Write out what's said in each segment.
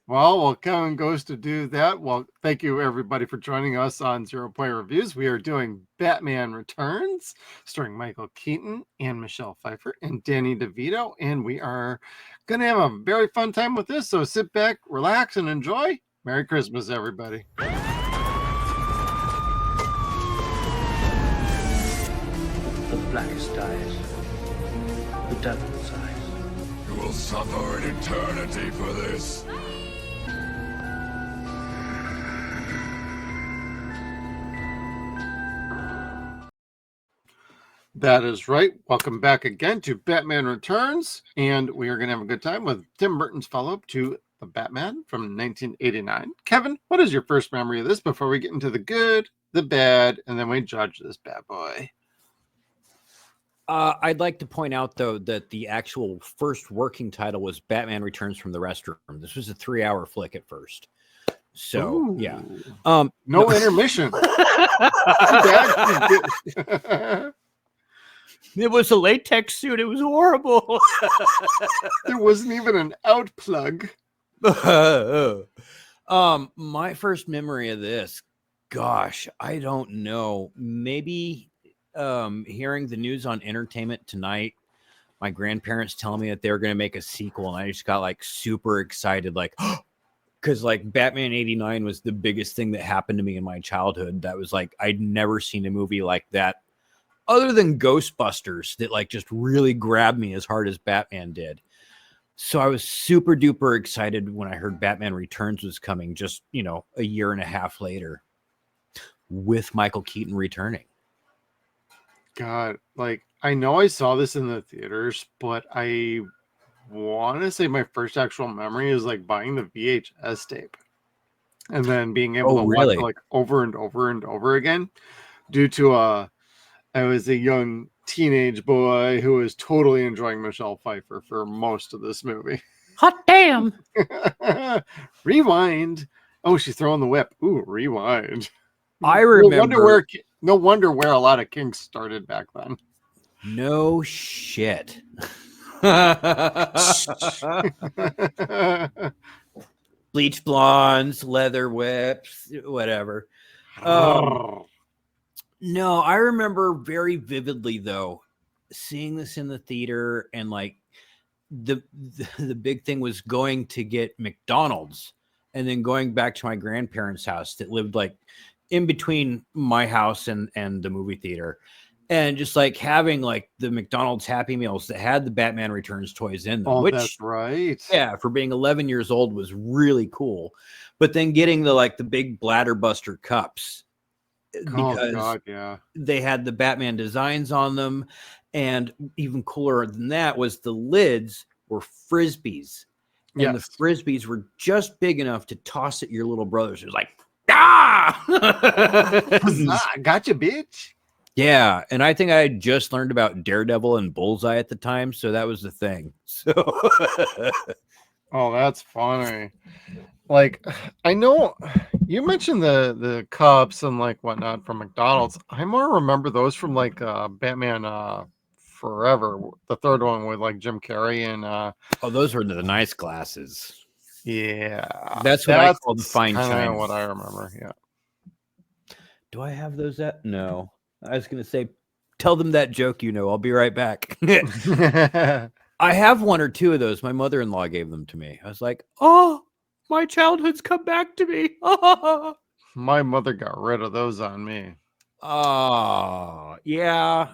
Well, Kevin goes to do that. Well, thank you everybody for joining us on Zero Point Reviews. We are doing Batman Returns, starring Michael Keaton and Michelle Pfeiffer and Danny DeVito, and we are going to have a very fun time with this. So sit back, relax, and enjoy. Merry Christmas, everybody. The blackest eyes, the devil's eyes. You will suffer an eternity for this. That is right. Welcome back again to Batman Returns, and we are going to have a good time with Tim Burton's follow-up to The Batman from 1989. Kevin, what is your first memory of this before we get into the good, the bad, and then we judge this bad boy? I'd like to point out, though, that the actual first working title was Batman Returns from the Restroom. This was a 3-hour flick at first. So, Ooh. yeah. No intermission. It was a latex suit. It was horrible. There wasn't even an out plug. My first memory of this, gosh, I don't know. Maybe hearing the news on Entertainment Tonight, my grandparents telling me that they were going to make a sequel, and I just got like super excited, like, because like Batman 89 was the biggest thing that happened to me in my childhood. That was like, I'd never seen a movie like that other than Ghostbusters that like just really grabbed me as hard as Batman did. So I was super duper excited when I heard Batman Returns was coming just, a year and a half later with Michael Keaton returning. God, like, I know I saw this in the theaters, but I want to say my first actual memory is like buying the VHS tape and then being able to watch it like over and over and over again due to I was a young teenage boy who was totally enjoying Michelle Pfeiffer for most of this movie. Hot damn. Rewind. Oh, she's throwing the whip. Ooh, rewind. I remember. No wonder where a lot of kinks started back then. No shit. Bleach blondes, leather whips, whatever. No, I remember very vividly though seeing this in the theater, and like the big thing was going to get McDonald's and then going back to my grandparents' house that lived like in between my house and the movie theater, and just like having like the McDonald's Happy Meals that had the Batman Returns toys in them. Oh, which, that's right. Yeah, for being 11 years old was really cool. But then getting the big bladder buster cups, because they had the Batman designs on them, and even cooler than that was the lids were Frisbees, and the Frisbees were just big enough to toss at your little brothers. It was like, gotcha, bitch. Yeah, and I think I had just learned about Daredevil and Bullseye at the time, so that was the thing. So, oh, that's funny. Like, I know you mentioned the cups and like whatnot from McDonald's. I more remember those from like Batman Forever, the third one with like Jim Carrey and oh, those were the nice glasses. Yeah, that's what I call the fine china. What I remember. Yeah. Do I have those? No, I was gonna say, tell them that joke. I'll be right back. I have one or two of those. My mother-in-law gave them to me. I was like, oh, my childhood's come back to me. My mother got rid of those on me. Oh, yeah.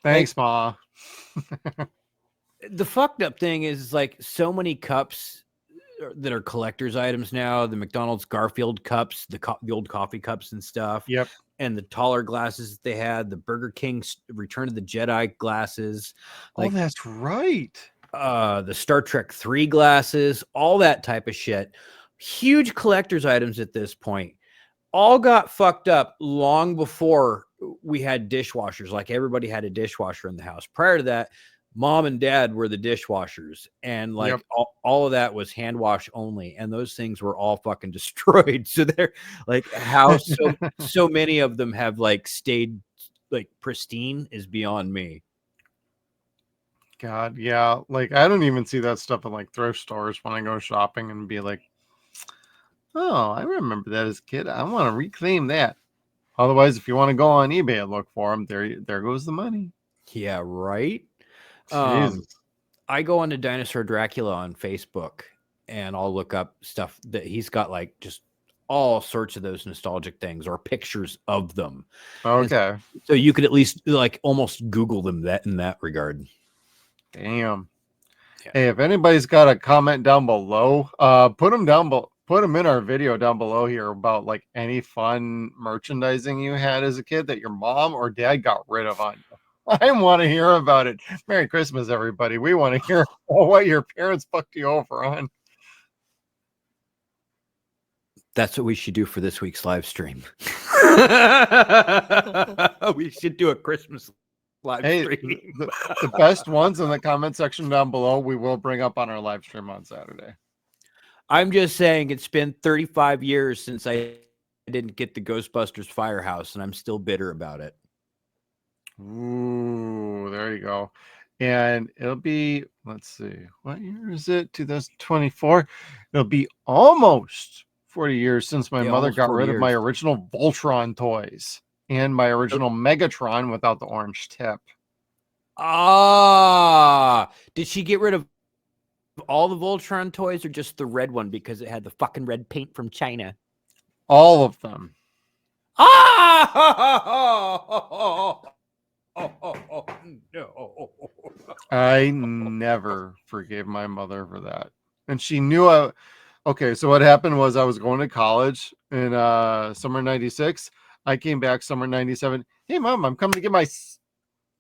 Thanks, Ma. The fucked up thing is like so many cups that are collector's items now. The McDonald's Garfield cups, the old coffee cups and stuff. Yep. And the taller glasses that they had, the Burger King Return of the Jedi glasses. Oh, that's right. The Star Trek 3 glasses, all that type of shit. Huge collector's items at this point. All got fucked up long before we had dishwashers. Like everybody had a dishwasher in the house. Prior to that, Mom and Dad were the dishwashers, and like all of that was hand wash only, and those things were all fucking destroyed. So they're like, how so many of them have like stayed like pristine is beyond me. God, yeah. Like I don't even see that stuff in like thrift stores when I go shopping and be like, oh, I remember that as a kid. I want to reclaim that. Otherwise, if you want to go on eBay and look for them, there goes the money. Yeah, right. Jesus. I go on to Dinosaur Dracula on Facebook and I'll look up stuff that he's got, like just all sorts of those nostalgic things or pictures of them. And Okay. so you could at least like almost Google them that in that regard. Damn. Yeah. Hey, if anybody's got a comment down below, put them down put them in our video down below here about like any fun merchandising you had as a kid that your mom or dad got rid of on you. I want to hear about it. Merry Christmas, everybody. We want to hear what your parents fucked you over on. That's what we should do for this week's live stream. We should do a Christmas live stream. The best ones in the comment section down below, we will bring up on our live stream on Saturday. I'm just saying it's been 35 years since I didn't get the Ghostbusters Firehouse, and I'm still bitter about it. Ooh, there you go. And it'll be, let's see, what year is it? 2024. It'll be almost 40 years since my mother got rid of my original Voltron toys and my original Megatron without the orange tip. Ah, did she get rid of all the Voltron toys or just the red one because it had the fucking red paint from China? All of them. Ah! No. I never forgave my mother for that. And she knew okay, so what happened was I was going to college in summer 96. I came back summer 97. Hey mom, I'm coming to get my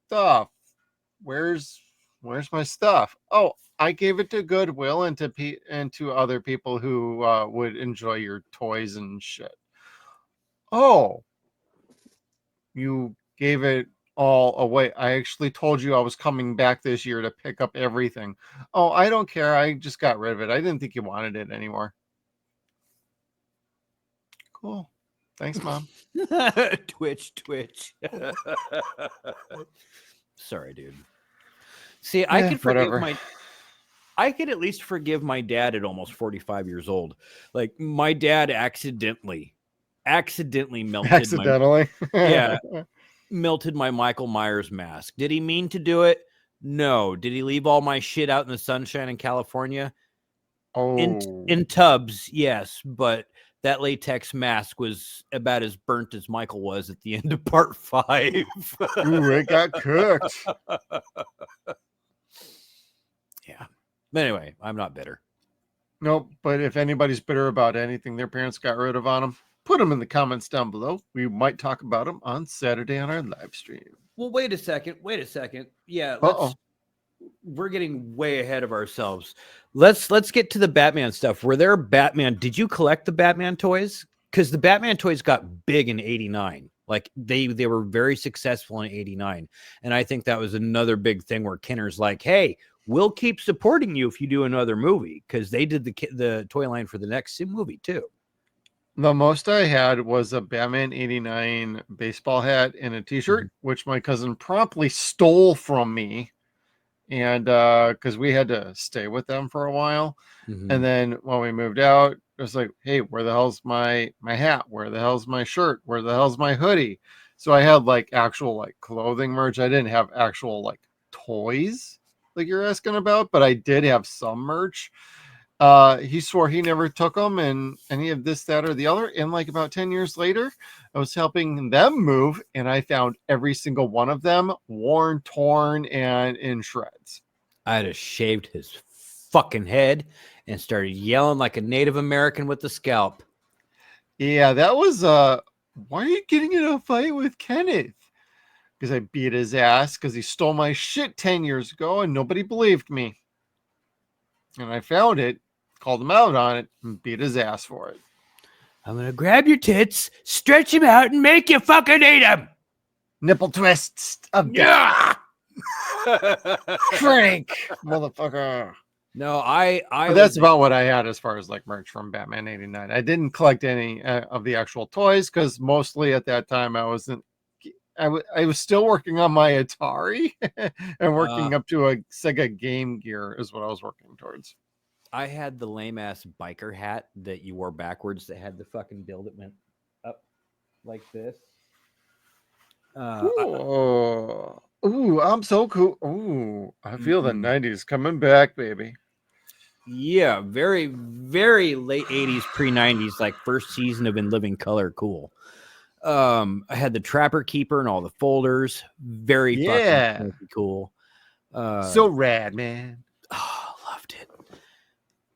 stuff. Where's my stuff? Oh, I gave it to Goodwill and to other people who would enjoy your toys and shit. Oh, you gave it all away. I actually told you I was coming back this year to pick up everything. Oh, I don't care. I just got rid of it. I didn't think you wanted it anymore. Cool. Thanks, Mom. Twitch. Sorry, dude. See, I could forgive I could at least forgive my dad at almost 45 years old. Like my dad accidentally melted melted my Michael Myers mask. Did he mean to do it? No. Did he leave all my shit out in the sunshine in California? Oh, in tubs, yes, but that latex mask was about as burnt as Michael was at the end of part 5. Ooh, it got cooked. Yeah. But anyway, I'm not bitter. Nope. But if anybody's bitter about anything their parents got rid of on them, put them in the comments down below. We might talk about them on Saturday on our live stream. Well, wait a second. Yeah, we're getting way ahead of ourselves. Let's get to the Batman stuff. Were there Batman? Did you collect the Batman toys? Because the Batman toys got big in '89. Like they were very successful in '89, and I think that was another big thing where Kenner's like, "Hey, we'll keep supporting you if you do another movie," because they did the toy line for the next movie too. The most I had was a Batman '89 baseball hat and a t-shirt, which my cousin promptly stole from me. And because we had to stay with them for a while. And then when we moved out, it was like, hey, where the hell's my hat? Where the hell's my shirt? Where the hell's my hoodie? So I had like actual like clothing merch. I didn't have actual like toys like you're asking about, but I did have some merch. He swore he never took them and any of this, that, or the other. And like about 10 years later, I was helping them move and I found every single one of them worn, torn, and in shreds. I'd have shaved his fucking head and started yelling like a Native American with the scalp. Yeah, that was why are you getting in a fight with Kenneth? Because I beat his ass because he stole my shit 10 years ago and nobody believed me. And I found it, called him out on it, and beat his ass for it. I'm going to grab your tits, stretch them out, and make you fucking eat them. Nipple twists of death. Frank, motherfucker. No, but that's about what I had as far as like merch from Batman '89. I didn't collect any of the actual toys because mostly at that time I wasn't I was still working on my Atari and working up to a Sega Game Gear is what I was working towards. I had the lame ass biker hat that you wore backwards that had the fucking bill that went up like this. Ooh, I'm so cool. Ooh, I feel the 90s coming back, baby. Yeah, very, very late 80s, pre-90s, like first season of In Living Color. Cool. I had the Trapper Keeper and all the folders. Very fucking cool. So rad, man. Oh, loved it.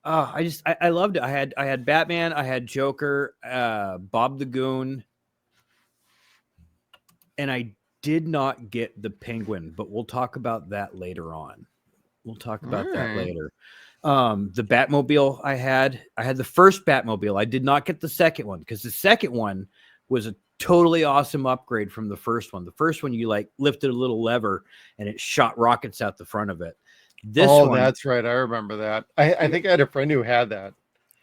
I loved it. I had Batman, I had Joker, Bob the Goon, and I did not get the Penguin, but we'll talk about that later on. We'll talk about that later. The Batmobile I had the first Batmobile. I did not get the second one because the second one was a totally awesome upgrade from the first one. The first one, you like lifted a little lever and it shot rockets out the front of it. This one, that's right. I remember that. I think I had a friend who had that.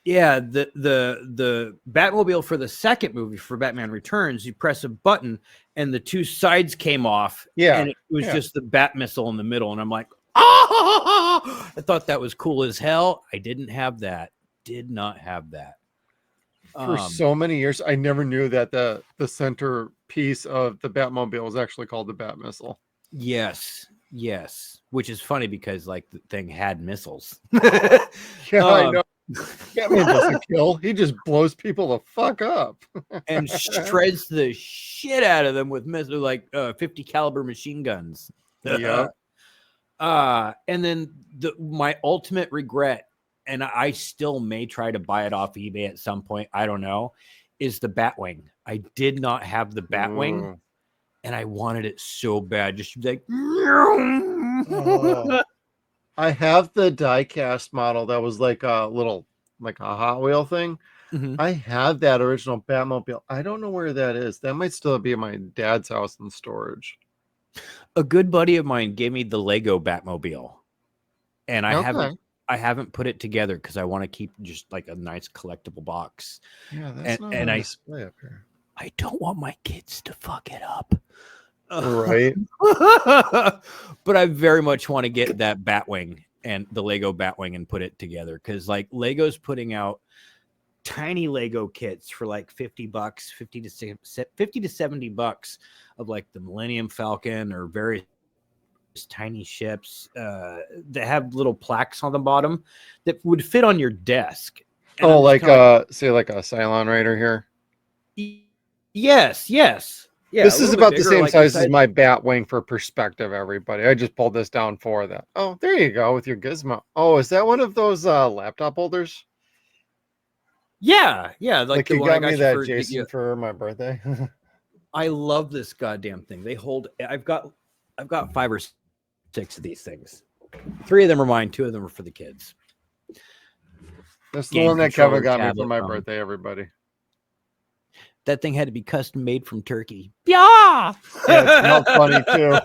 Yeah, the Batmobile for the second movie, for Batman Returns, you press a button and the two sides came off. Yeah. And it was just the Bat missile in the middle. And I'm like, oh, I thought that was cool as hell. I didn't have that. Did not have that. For so many years, I never knew that the center piece of the Batmobile was actually called the Bat Missile. Yes. Which is funny because like the thing had missiles. I know. Batman doesn't kill. He just blows people the fuck up. And shreds the shit out of them with missiles, like 50 caliber machine guns. Yeah. And then my ultimate regret, and I still may try to buy it off eBay at some point, I don't know, is the Batwing. I did not have the Batwing, and I wanted it so bad. Just like, I have the die-cast model that was like a little, like a Hot Wheel thing. Mm-hmm. I have that original Batmobile. I don't know where that is. That might still be at my dad's house in storage. A good buddy of mine gave me the Lego Batmobile, and I haven't put it together because I want to keep just like a nice collectible box. Yeah, that's not on display up here. I don't want my kids to fuck it up. Right. But I very much want to get that Batwing and the Lego Batwing and put it together because like Lego's putting out tiny Lego kits for like $50, $50 to $70 of like the Millennium Falcon or various tiny ships that have little plaques on the bottom that would fit on your desk. And like say like a Cylon Raider here. Yes. Yeah, this is about the same size as my Batwing for perspective, everybody. I just pulled this down for that. Oh, there you go with your gizmo. Oh, is that one of those laptop holders? Yeah. Like you got me that Jason for my birthday. I love this goddamn thing. They hold. I've got 5 or 6 of these things. 3 of them are mine. 2 of them are for the kids. That's the one that Kevin got me for my birthday, everybody. That thing had to be custom made from Turkey. Yeah, it smelled funny too.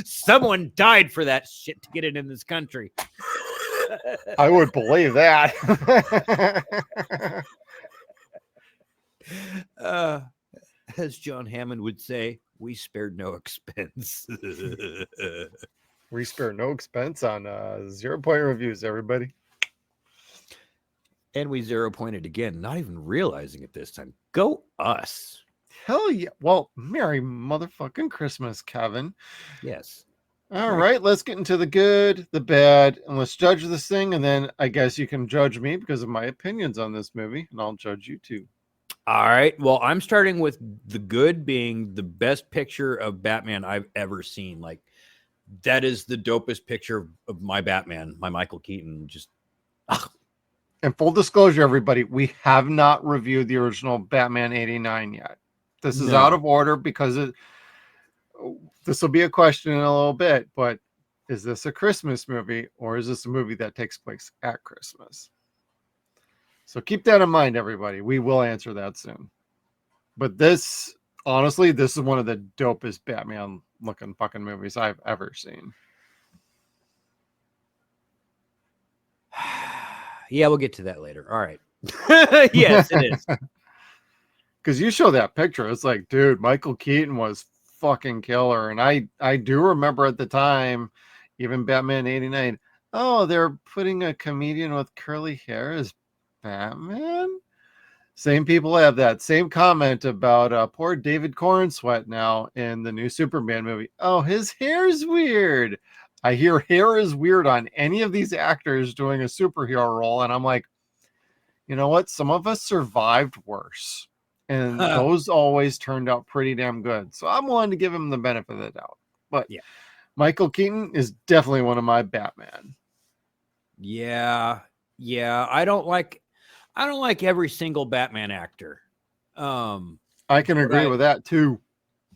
Someone died for that shit to get it in this country. I would believe that. As John Hammond would say, we spared no expense. We spare no expense on 0 Point reviews, everybody. And we 0 pointed again, not even realizing it this time. Go us. Hell yeah. Well, Merry motherfucking Christmas, Kevin. Yes. All right, let's get into the good, the bad, and let's judge this thing. And then I guess you can judge me because of my opinions on this movie, and I'll judge you too. All right. Well, I'm starting with the good being the best picture of Batman I've ever seen. Like, that is the dopest picture of my Batman, my Michael Keaton. Just. And full disclosure, everybody, we have not reviewed the original Batman 89 yet. This is out of order because this will be a question in a little bit, but is this a Christmas movie or is this a movie that takes place at Christmas? So keep that in mind, everybody. We will answer that soon. But this, honestly, this is one of the dopest Batman looking fucking movies I've ever seen. Yeah, we'll get to that later. All right. Yes, it is. because you show that picture, it's like, dude, Michael Keaton was fucking killer. And I do remember at the time, even Batman 89, oh, they're putting a comedian with curly hair as Batman. Same people have that same comment about poor David Cornsweet now in the new Superman movie. Oh, his hair's weird. I hear hair is weird on any of these actors doing a superhero role, and I'm like, you know what? Some of us survived worse, and those always turned out pretty damn good. So I'm willing to give him the benefit of the doubt. But Yeah. Michael Keaton is definitely one of my Batman. Yeah. I don't like every single Batman actor. I can agree with that too.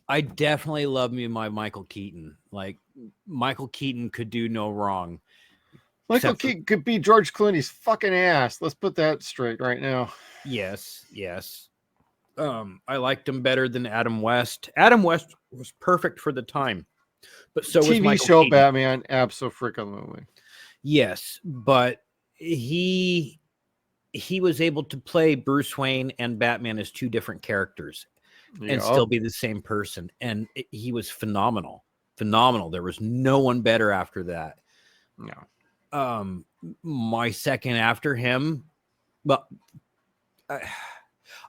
I definitely love me my Michael Keaton. Like, Michael Keaton could do no wrong. Michael Keaton could be George Clooney's fucking ass. Let's put that straight right now. Yes. I liked him better than Adam West. Adam West was perfect for the time, but so was TV Michael show Keaton. Batman, absolutely. Yes, but he was able to play Bruce Wayne and Batman as two different characters and still be the same person, and he was phenomenal. There was no one better after that. No. My second after him, but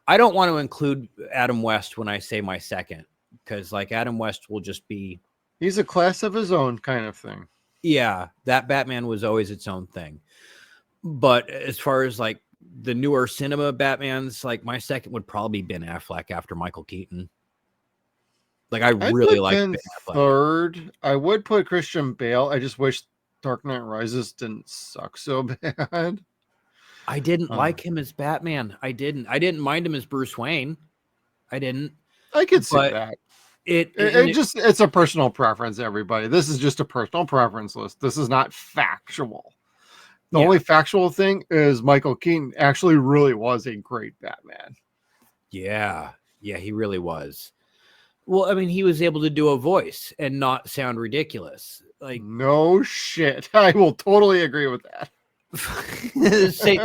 I don't want to include Adam West when I say my second, because like Adam West will just be, he's a class of his own kind of thing. Yeah, that Batman was always its own thing. But as far as like the newer cinema Batmans, like my second would probably be Ben Affleck after Michael Keaton. Like I really like Ben Affleck. Third, I would put Christian Bale. I just wish Dark Knight Rises didn't suck so bad. I didn't like him as Batman. I didn't mind him as Bruce Wayne. I didn't. I could see that. It's a personal preference, everybody. This is just a personal preference list. This is not factual. The only factual thing is Michael Keaton actually really was a great Batman. Yeah, he really was. Well, I mean, he was able to do a voice and not sound ridiculous. Like, no shit. I will totally agree with that. same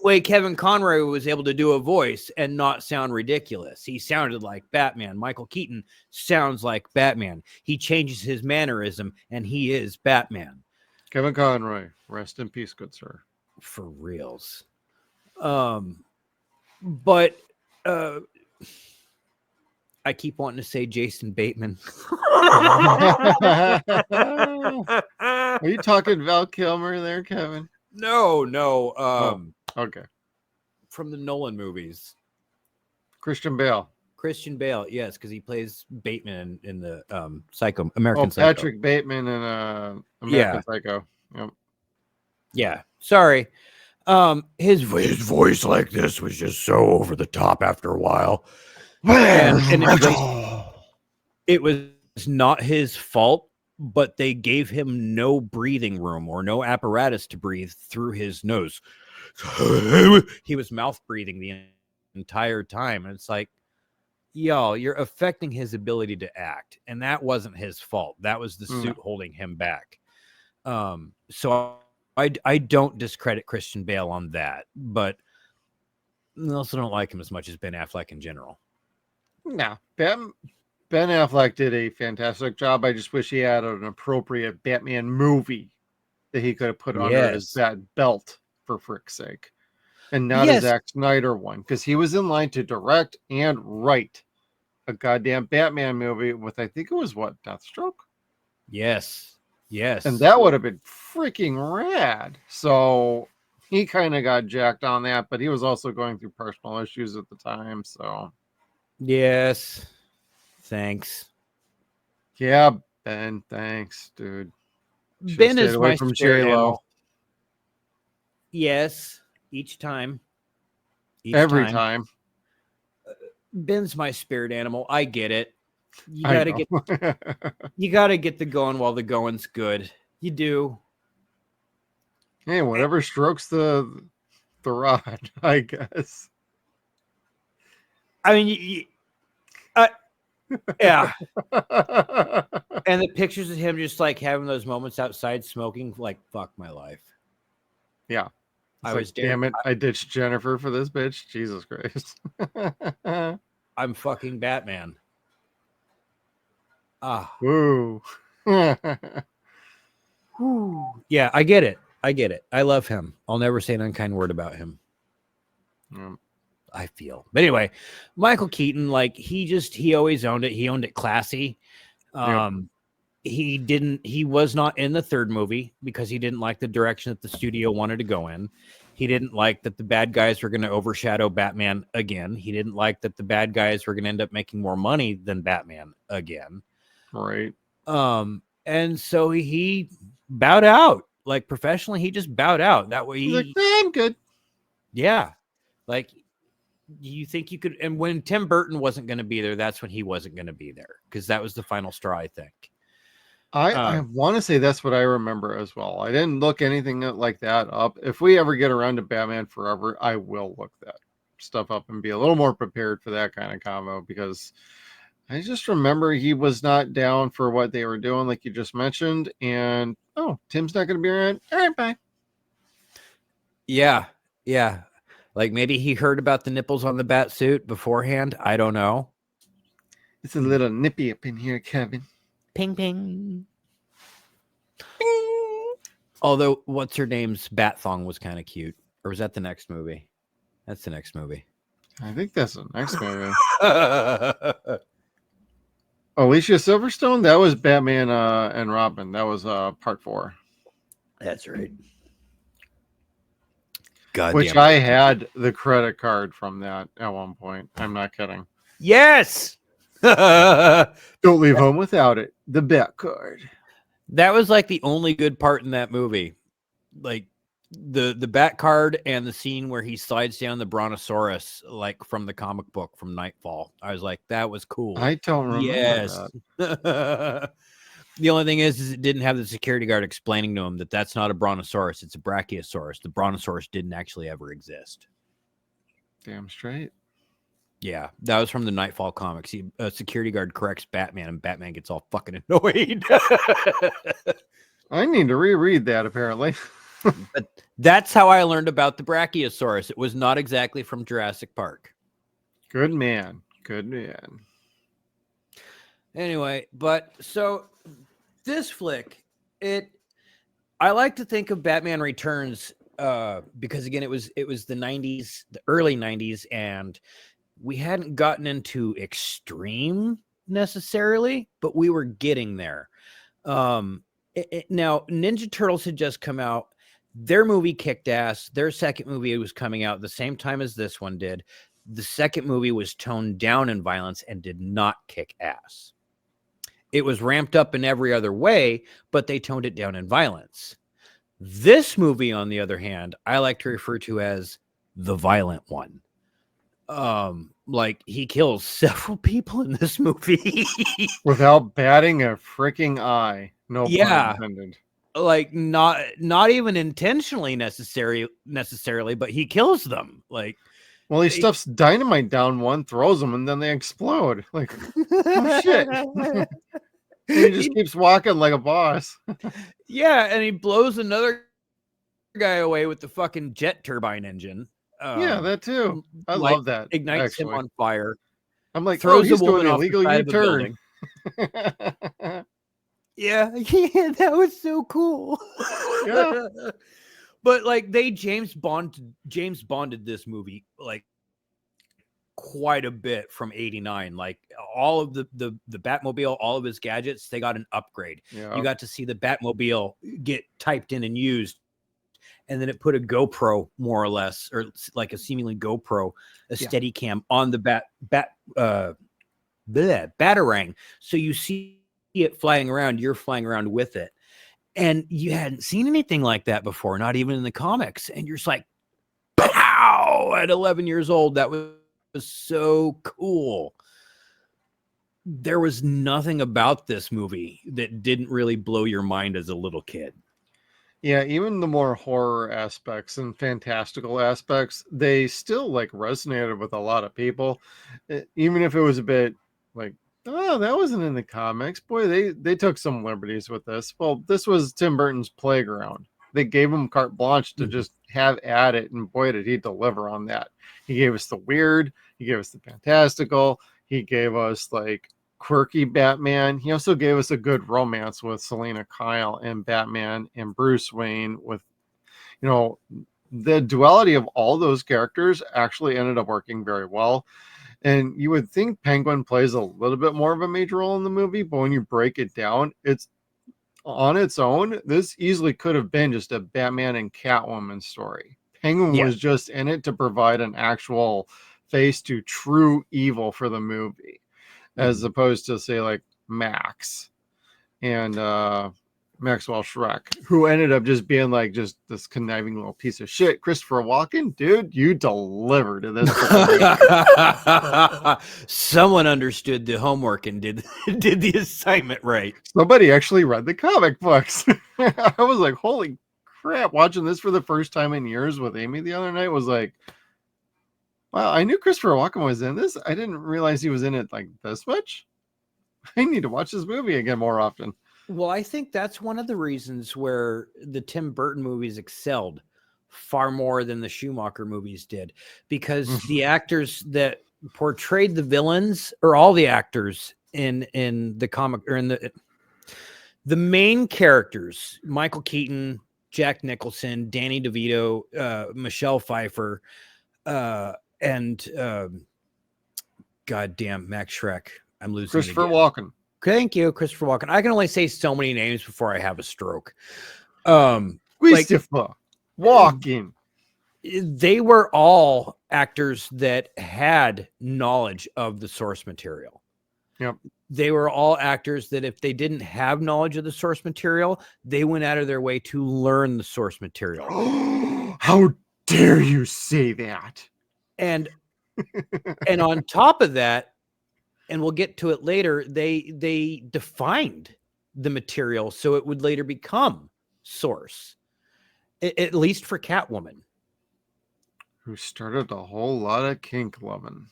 way Kevin Conroy was able to do a voice and not sound ridiculous. He sounded like Batman. Michael Keaton sounds like Batman. He changes his mannerism and he is Batman. Kevin Conroy, rest in peace, good sir. For reals. But I keep wanting to say Jason Bateman. Are you talking Val Kilmer there, Kevin? No. Okay. From the Nolan movies. Christian Bale, yes, because he plays Bateman in the American Psycho. Patrick Bateman in American Psycho. Yep. Yeah. Sorry. His voice like this was just so over the top after a while. And it was not his fault, but they gave him no breathing room or no apparatus to breathe through his nose. He was mouth breathing the entire time. And it's like, yo, you're affecting his ability to act. And that wasn't his fault. That was the suit holding him back. So I don't discredit Christian Bale on that, but I also don't like him as much as Ben Affleck in general. No, Ben Affleck did a fantastic job. I just wish he had an appropriate Batman movie that he could have put under his belt, for frick's sake, and not a Zack Snyder one, because he was in line to direct and write a goddamn Batman movie with, I think it was Deathstroke? Yes. And that would have been freaking rad. So he kind of got jacked on that, but he was also going through personal issues at the time, so... Yes. Thanks. Yeah, Ben. Thanks, dude. Ben is my spirit animal. Yes, each time. Every time. Ben's my spirit animal. I get it. You gotta get the going while the going's good. You do. Hey, whatever strokes the rod, I guess. I mean, yeah. And the pictures of him just like having those moments outside smoking, like, fuck my life. Yeah. Damn it, I ditched Jennifer for this bitch. Jesus Christ. I'm fucking Batman. Ah, Woo. yeah, I get it. I get it. I love him. I'll never say an unkind word about him. I feel. But anyway, Michael Keaton, like he always owned it. He owned it classy. He was not in the third movie because he didn't like the direction that the studio wanted to go in. He didn't like that the bad guys were going to overshadow Batman again. He didn't like that the bad guys were going to end up making more money than Batman again. Right. And so he bowed out. Like professionally, he just bowed out. That way He's like, I'm good. yeah. Like, you think you could, and when Tim Burton wasn't going to be there, that's when he wasn't going to be there, because that was the final straw, I think. I want to say that's what I remember as well. I didn't look anything like that up. If we ever get around to Batman Forever, I will look that stuff up and be a little more prepared for that kind of combo, because I just remember he was not down for what they were doing, like you just mentioned. And Tim's not going to be around. All right, bye. Yeah. Like maybe he heard about the nipples on the bat suit beforehand. I don't know. It's a little nippy up in here, Kevin. Ping, ping. Ping. Although, what's her name's bat thong was kind of cute. Or was that the next movie? That's the next movie. I think that's the next movie. Alicia Silverstone? That was Batman and Robin. That was part 4. That's right. God Which damn I it. had the credit card from that at one point. I'm not kidding. Yes. Don't leave home without it. The bat card. That was like the only good part in that movie. Like the bat card and the scene where he slides down the brontosaurus, like from the comic book from Nightfall. I was like, that was cool. I don't remember that. The only thing is it didn't have the security guard explaining to him that that's not a brontosaurus, it's a brachiosaurus. The brontosaurus didn't actually ever exist. Damn straight. Yeah, that was from the Nightfall comics. A security guard corrects Batman, and Batman gets all fucking annoyed. I need to reread that, apparently. But that's how I learned about the brachiosaurus. It was not exactly from Jurassic Park. Good man. Good man. Anyway, but so this flick, I like to think of Batman Returns because again, it was the 90s, the early 90s, and we hadn't gotten into extreme necessarily, but we were getting there. Now Ninja Turtles had just come out. Their movie kicked ass. Their second movie was coming out the same time as this one did. The second movie was toned down in violence and did not kick ass. It was ramped up in every other way, but they toned it down in violence. This movie, on the other hand, I like to refer to as the violent one. Like he kills several people in this movie without batting a freaking eye. No Yeah. pun intended. Like not even intentionally necessarily, but he kills them. Like, well, he stuffs dynamite down one, throws them, and then they explode. Like, oh shit. He just keeps walking like a boss. Yeah, and he blows another guy away with the fucking jet turbine engine. Yeah, that too. I love that. Ignites him on fire. I'm like, throws he's a woman doing off the illegal side of a U-turn. Yeah, that was so cool. Yeah. But like they James Bonded this movie like quite a bit from 89. Like all of the Batmobile, all of his gadgets, they got an upgrade. Yeah. You got to see the Batmobile get typed in and used, and then it put a GoPro more or less, or like a seemingly GoPro, a steady cam on the Batarang. So you see it flying around, you're flying around with it. And you hadn't seen anything like that before, not even in the comics. And you're just like, pow! At 11 years old, that was so cool. There was nothing about this movie that didn't really blow your mind as a little kid. Yeah, even the more horror aspects and fantastical aspects, they still like resonated with a lot of people. Even if it was a bit like, oh, that wasn't in the comics. Boy, they took some liberties with this. Well, this was Tim Burton's playground. They gave him carte blanche to just have at it, and boy, did he deliver on that. He gave us the weird, he gave us the fantastical, he gave us like quirky Batman. He also gave us a good romance with Selena Kyle and Batman and Bruce Wayne. With, you know, the duality of all those characters actually ended up working very well. And you would think Penguin plays a little bit more of a major role in the movie, but when you break it down, it's on its own. This easily could have been just a Batman and Catwoman story. Penguin Yeah. was just in it to provide an actual face to true evil for the movie, as opposed to, say, like Max and Maxwell Shrek, who ended up just being like just this conniving little piece of shit. Christopher Walken, dude, you delivered in this. Someone understood the homework and did the assignment right. Somebody actually read the comic books. I was like, holy crap. Watching this for the first time in years with Amy the other night was like, wow, I knew Christopher Walken was in this. I didn't realize he was in it like this much. I need to watch this movie again more often. Well, I think that's one of the reasons where the Tim Burton movies excelled far more than the Schumacher movies did, because the actors that portrayed the villains, or all the actors in the comic, or in the main characters, Michael Keaton, Jack Nicholson, Danny DeVito, Michelle Pfeiffer, and goddamn Max Shrek. I'm losing Christopher again. Walken. Thank you, Christopher Walken. I can only say so many names before I have a stroke. Christopher Walken. They were all actors that had knowledge of the source material. Yep. They were all actors that if they didn't have knowledge of the source material, they went out of their way to learn the source material. How dare you say that? And on top of that, and we'll get to it later, they defined the material so it would later become source, at least for Catwoman. Who started a whole lot of kink loving.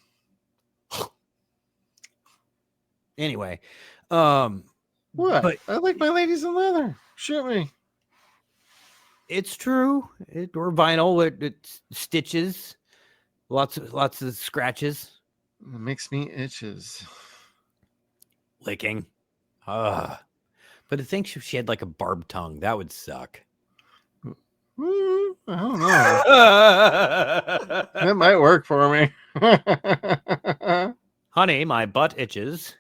Anyway, what? But I like my ladies in leather. Shoot me. it's true. Or vinyl, it stitches, lots of scratches. It makes me itches. Licking. But to think she had like a barbed tongue, that would suck. I don't know. That might work for me. Honey, my butt itches.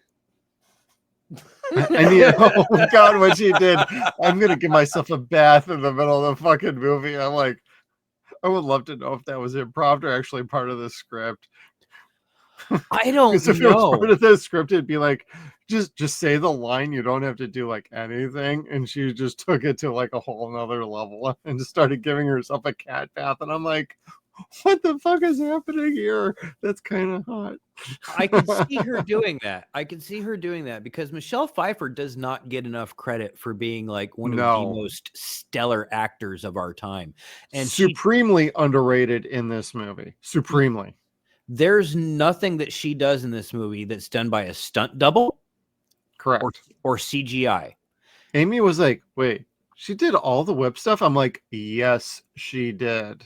I need, oh God, what she did. I'm going to give myself a bath in the middle of the fucking movie. I'm like, I would love to know if that was improv or actually part of the script. I don't Because if it know. was part of the script, it'd be like, just say the line. You don't have to do like anything. And she just took it to like a whole nother level and just started giving herself a cat bath. And I'm like, what the fuck is happening here? That's kind of hot. I could see her doing that. I could see her doing that because Michelle Pfeiffer does not get enough credit for being like one of the most stellar actors of our time. And supremely underrated in this movie. Supremely. There's nothing that she does in this movie that's done by a stunt double. Correct. Or CGI. Amy was like, wait, she did all the whip stuff? I'm like, yes, she did.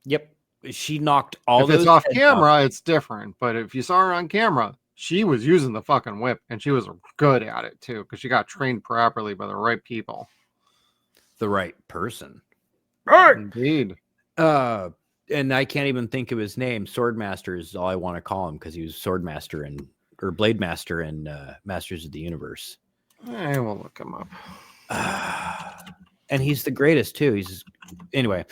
Yep. She knocked all if those. It's off camera, it's different. But if you saw her on camera, she was using the fucking whip, and she was good at it too, because she got trained properly by the right people. The right person. Indeed. And I can't even think of his name. Swordmaster is all I want to call him because he was Swordmaster or Blade Master in Masters of the Universe. I will look him up. And he's the greatest too. Anyway.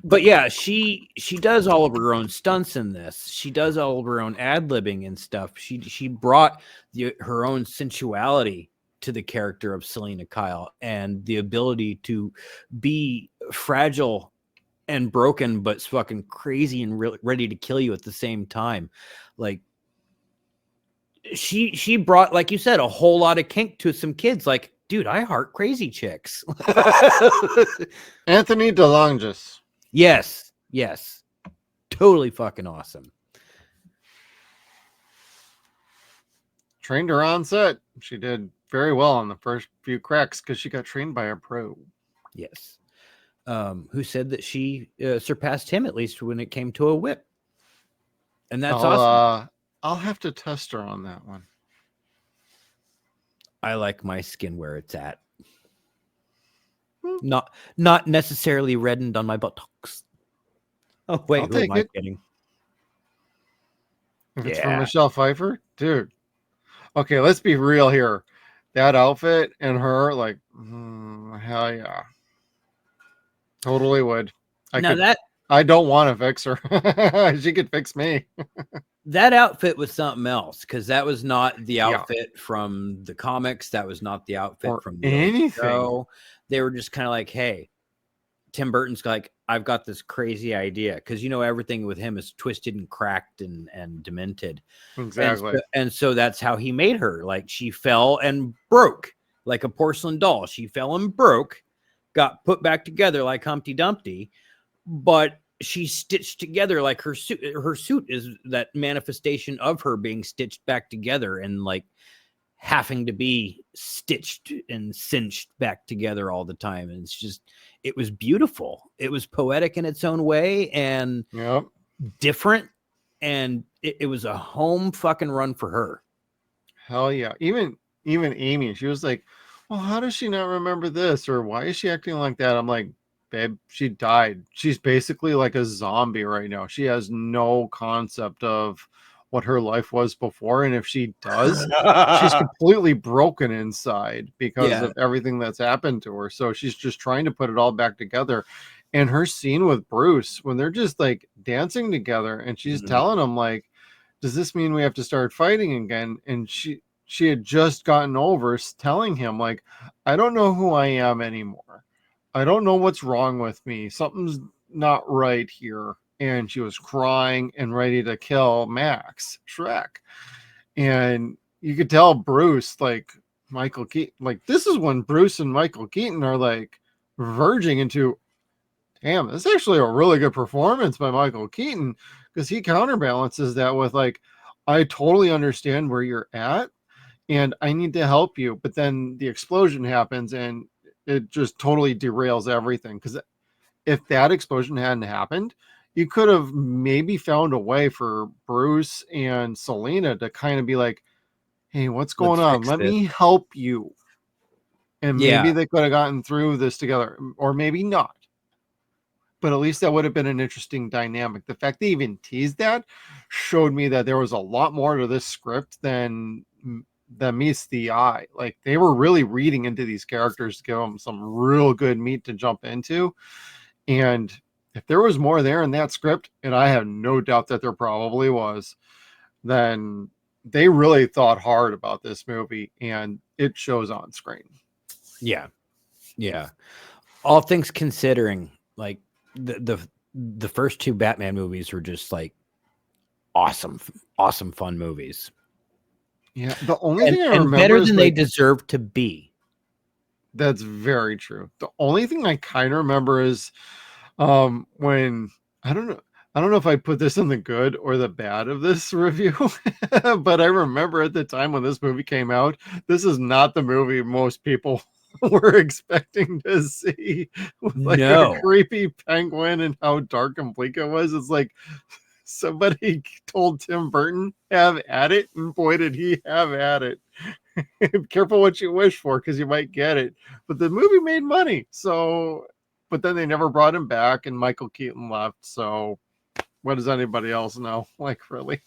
But yeah, she does all of her own stunts in this. She does all of her own ad-libbing and stuff. She brought her own sensuality to the character of Selena Kyle and the ability to be fragile and broken, but fucking crazy and ready to kill you at the same time. Like she brought, like you said, a whole lot of kink to some kids. Like, dude, I heart crazy chicks. Anthony DeLongis. Yes. Totally fucking awesome. Trained her on set. She did very well on the first few cracks because she got trained by a pro. Yes. who said that she surpassed him, at least when it came to a whip. And that's I'll, awesome. I'll have to test her on that one. I like my skin where it's at. Not necessarily reddened on my buttocks. Oh, wait, I'll who am take I it. kidding? If it's from Yeah. Michelle Pfeiffer, dude. Okay, let's be real here. That outfit and her, like, hell yeah. Totally would. I don't want to fix her. She could fix me. That outfit was something else, because that was not the Yeah. outfit from the comics. That was not the outfit Or from the old anything. show. They were just kind of like, hey, Tim Burton's like, I've got this crazy idea, because everything with him is twisted and cracked and demented. Exactly. And so that's how he made her. Like, she fell and broke like a porcelain doll. She fell and broke, got put back together like Humpty Dumpty, but she stitched together like her suit. Her suit is that manifestation of her being stitched back together and like having to be stitched and cinched back together all the time. And it was beautiful. It was poetic in its own way and different. And it was a home fucking run for her. Hell yeah. Even Amy, she was like, well, how does she not remember this? Or why is she acting like that? I'm like, babe, she died. She's basically like a zombie right now. She has no concept of what her life was before. And if she does, she's completely broken inside because of everything that's happened to her. So she's just trying to put it all back together. And her scene with Bruce, when they're just like dancing together and she's telling him like, does this mean we have to start fighting again? And she had just gotten over telling him like, I don't know who I am anymore. I don't know what's wrong with me. Something's not right here. And she was crying and ready to kill Max, Shrek. And you could tell Bruce, like Michael Keaton, like this is when Bruce and Michael Keaton are like verging into, damn, this is actually a really good performance by Michael Keaton, because he counterbalances that with like, I totally understand where you're at and I need to help you. But then the explosion happens and it just totally derails everything. Because if that explosion hadn't happened, you could have maybe found a way for Bruce and Selena to kind of be like, hey, what's going on? Let me help you. And maybe they could have gotten through this together, or maybe not. But at least that would have been an interesting dynamic. The fact they even teased that showed me that there was a lot more to this script than meets the eye. Like they were really reading into these characters to give them some real good meat to jump into. And if there was more there in that script, and I have no doubt that there probably was, then they really thought hard about this movie and it shows on screen. Yeah. All things considering, like the first two Batman movies were just like awesome fun movies. Yeah, the only thing I remember better is than they deserve to be. That's very true. The only thing I kind of remember is when I don't know if I put this in the good or the bad of this review, but I remember at the time when this movie came out, this is not the movie most people were expecting to see, with like a creepy penguin and how dark and bleak it was. It's like somebody told Tim Burton, have at it, and boy did he have at it. Careful what you wish for, because you might get it. But the movie made money, so but then they never brought him back and Michael Keaton left. So what does anybody else know? Like, really?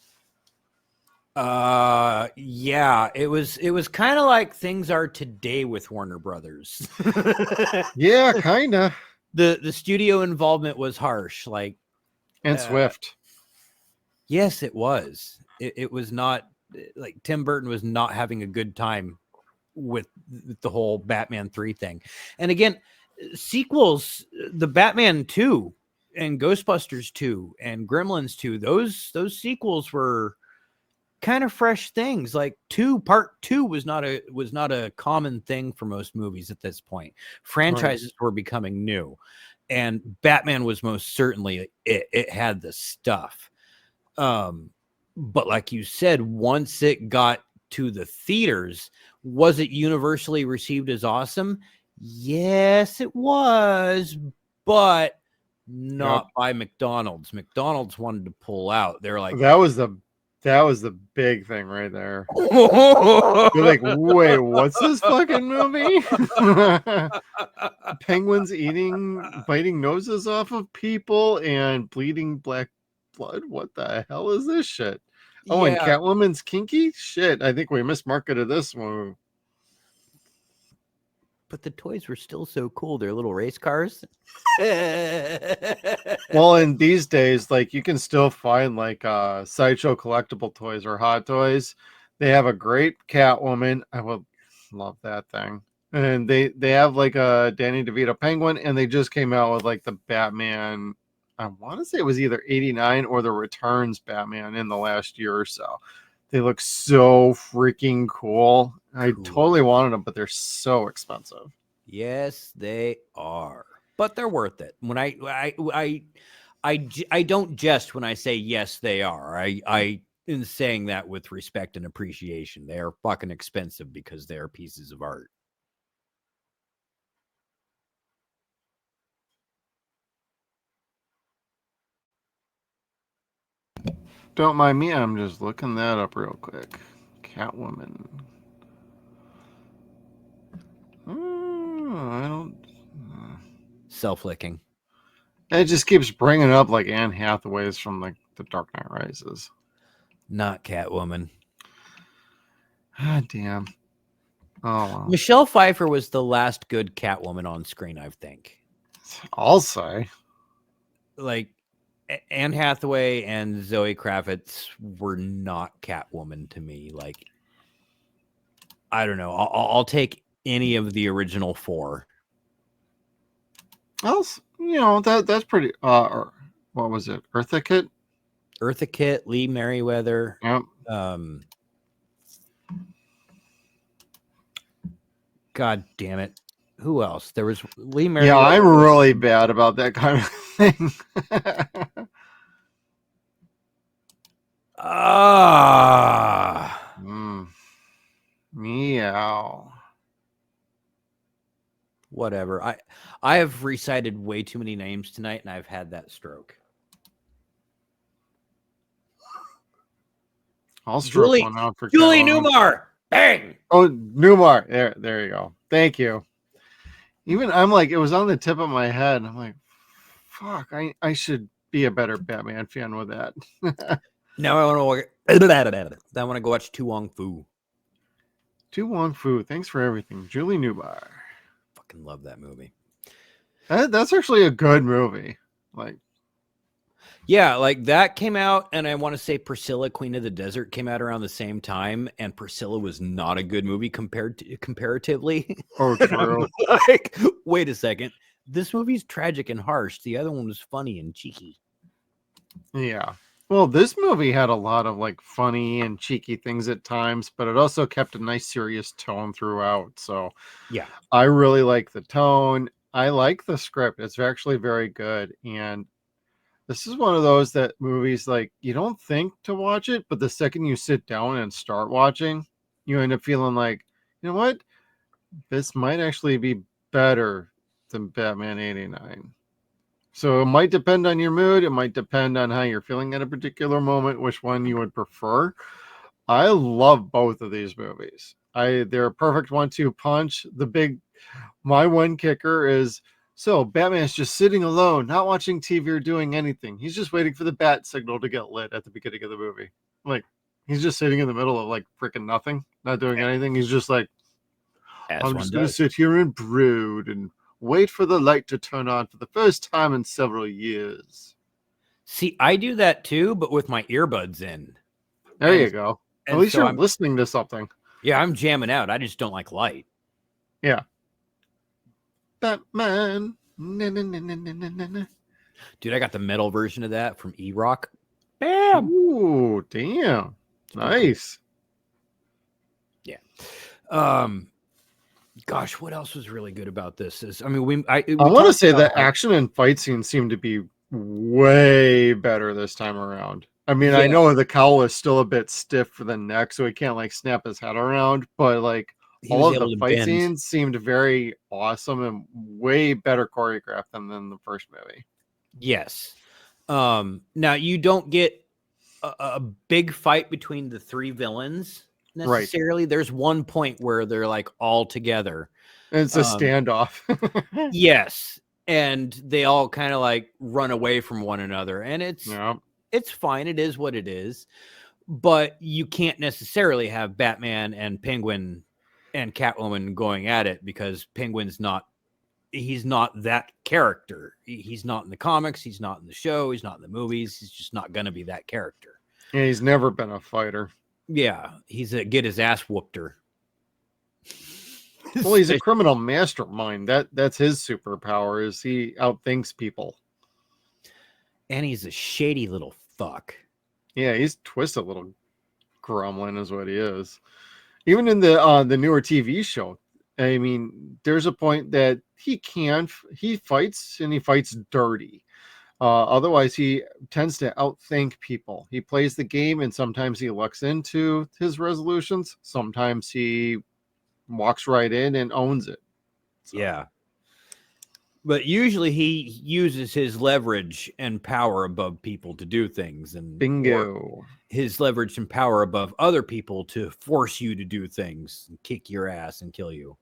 Yeah, it was kind of like things are today with Warner Brothers. Yeah, kind of. The studio involvement was harsh, like, and swift. Yes, it was. It was not like Tim Burton was not having a good time with the whole Batman 3 thing. And again, sequels, the Batman 2 and Ghostbusters 2 and Gremlins 2, those sequels were kind of fresh things. Like part 2 was not a common thing for most movies at this point. Franchises were becoming new, and Batman was most certainly it had the stuff. But like you said, once it got to the theaters, was it universally received as awesome? Yes, it was. but not by McDonald's. McDonald's wanted to pull out. They're like, That was the big thing right there. You're like, wait, what's this fucking movie? Penguins biting noses off of people and bleeding black blood. What the hell is this shit? Oh, and yeah. Catwoman's kinky? Shit, I think we mismarketed this one. But the toys were still so cool. They're little race cars. Well, in these days, like you can still find like Sideshow collectible toys or Hot Toys. They have a great Catwoman. I would love that thing. And they have like a Danny DeVito penguin, and they just came out with like the Batman. I want to say it was either 89 or the Returns Batman in the last year or so. They look so freaking cool. I totally wanted them, but they're so expensive. Yes, they are, but they're worth it. When I don't jest when I say yes, they are. I am saying that with respect and appreciation. They are fucking expensive because they are pieces of art. Don't mind me. I'm just looking that up real quick. Catwoman. I don't. Self-licking. It just keeps bringing up like Anne Hathaway's from like The Dark Knight Rises. Not Catwoman. Ah, damn. Oh, well. Michelle Pfeiffer was the last good Catwoman on screen, I think. I'll say. Like, Anne Hathaway and Zoe Kravitz were not Catwoman to me. Like, I don't know. I'll take any of the original four. Else, that's pretty. What was it? Eartha Kitt. Eartha Kitt, Lee Merriweather. Yep. God damn it. Who else? There was Lee Merriweather. Yeah, I'm really bad about that kind of thing. Meow. Whatever. I have recited way too many names tonight, and I've had that stroke. I'll stroke one out for Julie Catwoman. Newmar. Bang. Oh, Newmar. There you go. Thank you. Even I'm like, it was on the tip of my head. I'm like, fuck, I should be a better Batman fan with that. Now I want to go watch Tu Wong Fu. Tu Wong Fu, thanks for everything. Julie Newmar. Fucking love that movie. That's actually a good movie. Like, yeah, like that came out, and I want to say Priscilla, Queen of the Desert came out around the same time, and Priscilla was not a good movie comparatively. Oh, true. Like, wait a second. This movie's tragic and harsh. The other one was funny and cheeky. Yeah. Well, this movie had a lot of like funny and cheeky things at times, but it also kept a nice serious tone throughout. So yeah, I really like the tone. I like the script. It's actually very good. And this is one of those that movies like you don't think to watch it, but the second you sit down and start watching, you end up feeling like, you know what? This might actually be better than Batman 89. So it might depend on your mood. It might depend on how you're feeling at a particular moment, which one you would prefer. I love both of these movies. They're a perfect 1-2 punch. My one kicker is, so Batman's just sitting alone, not watching TV or doing anything. He's just waiting for the bat signal to get lit at the beginning of the movie. Like, he's just sitting in the middle of like freaking nothing, not doing anything. He's just like, I'm just going to sit here and brood and wait for the light to turn on for the first time in several years. See, I do that too, but with my earbuds in. There you go. At least you're listening to something. Yeah, I'm jamming out. I just don't like light. Yeah. Batman. Na, na, na, na, na, na, na. Dude, I got the metal version of that from E-Rock. Bam! Ooh, damn. Nice. Yeah. Gosh, what else was really good about this? I want to say the action and fight scenes seem to be way better this time around. I mean, yeah. I know the cowl is still a bit stiff for the neck, so he can't like snap his head around, but like He all was of the able to fight bend. scenes seemed very awesome and way better choreographed than the first movie. Yes. Now you don't get a big fight between the three villains Right. necessarily. There's one point where they're like all together. And it's a standoff. Yes. And they all kind of like run away from one another. And Yeah. it's fine. It is what it is. But you can't necessarily have Batman and Penguin and Catwoman going at it because he's not that character. He's not in the comics. He's not in the show. He's not in the movies. He's just not going to be that character. Yeah, he's never been a fighter. Yeah. He's a get his ass whooped-er. Well, he's a criminal mastermind. That's his superpower is he outthinks people. And he's a shady little fuck. Yeah, he's twisted little gremlin is what he is. Even in the newer TV show, I mean, there's a point that he fights and he fights dirty. Otherwise, he tends to outthink people. He plays the game and sometimes he lucks into his resolutions. Sometimes he walks right in and owns it. So. Yeah. But usually he uses his leverage and power above people to do things. And Bingo. His leverage and power above other people to force you to do things and kick your ass and kill you.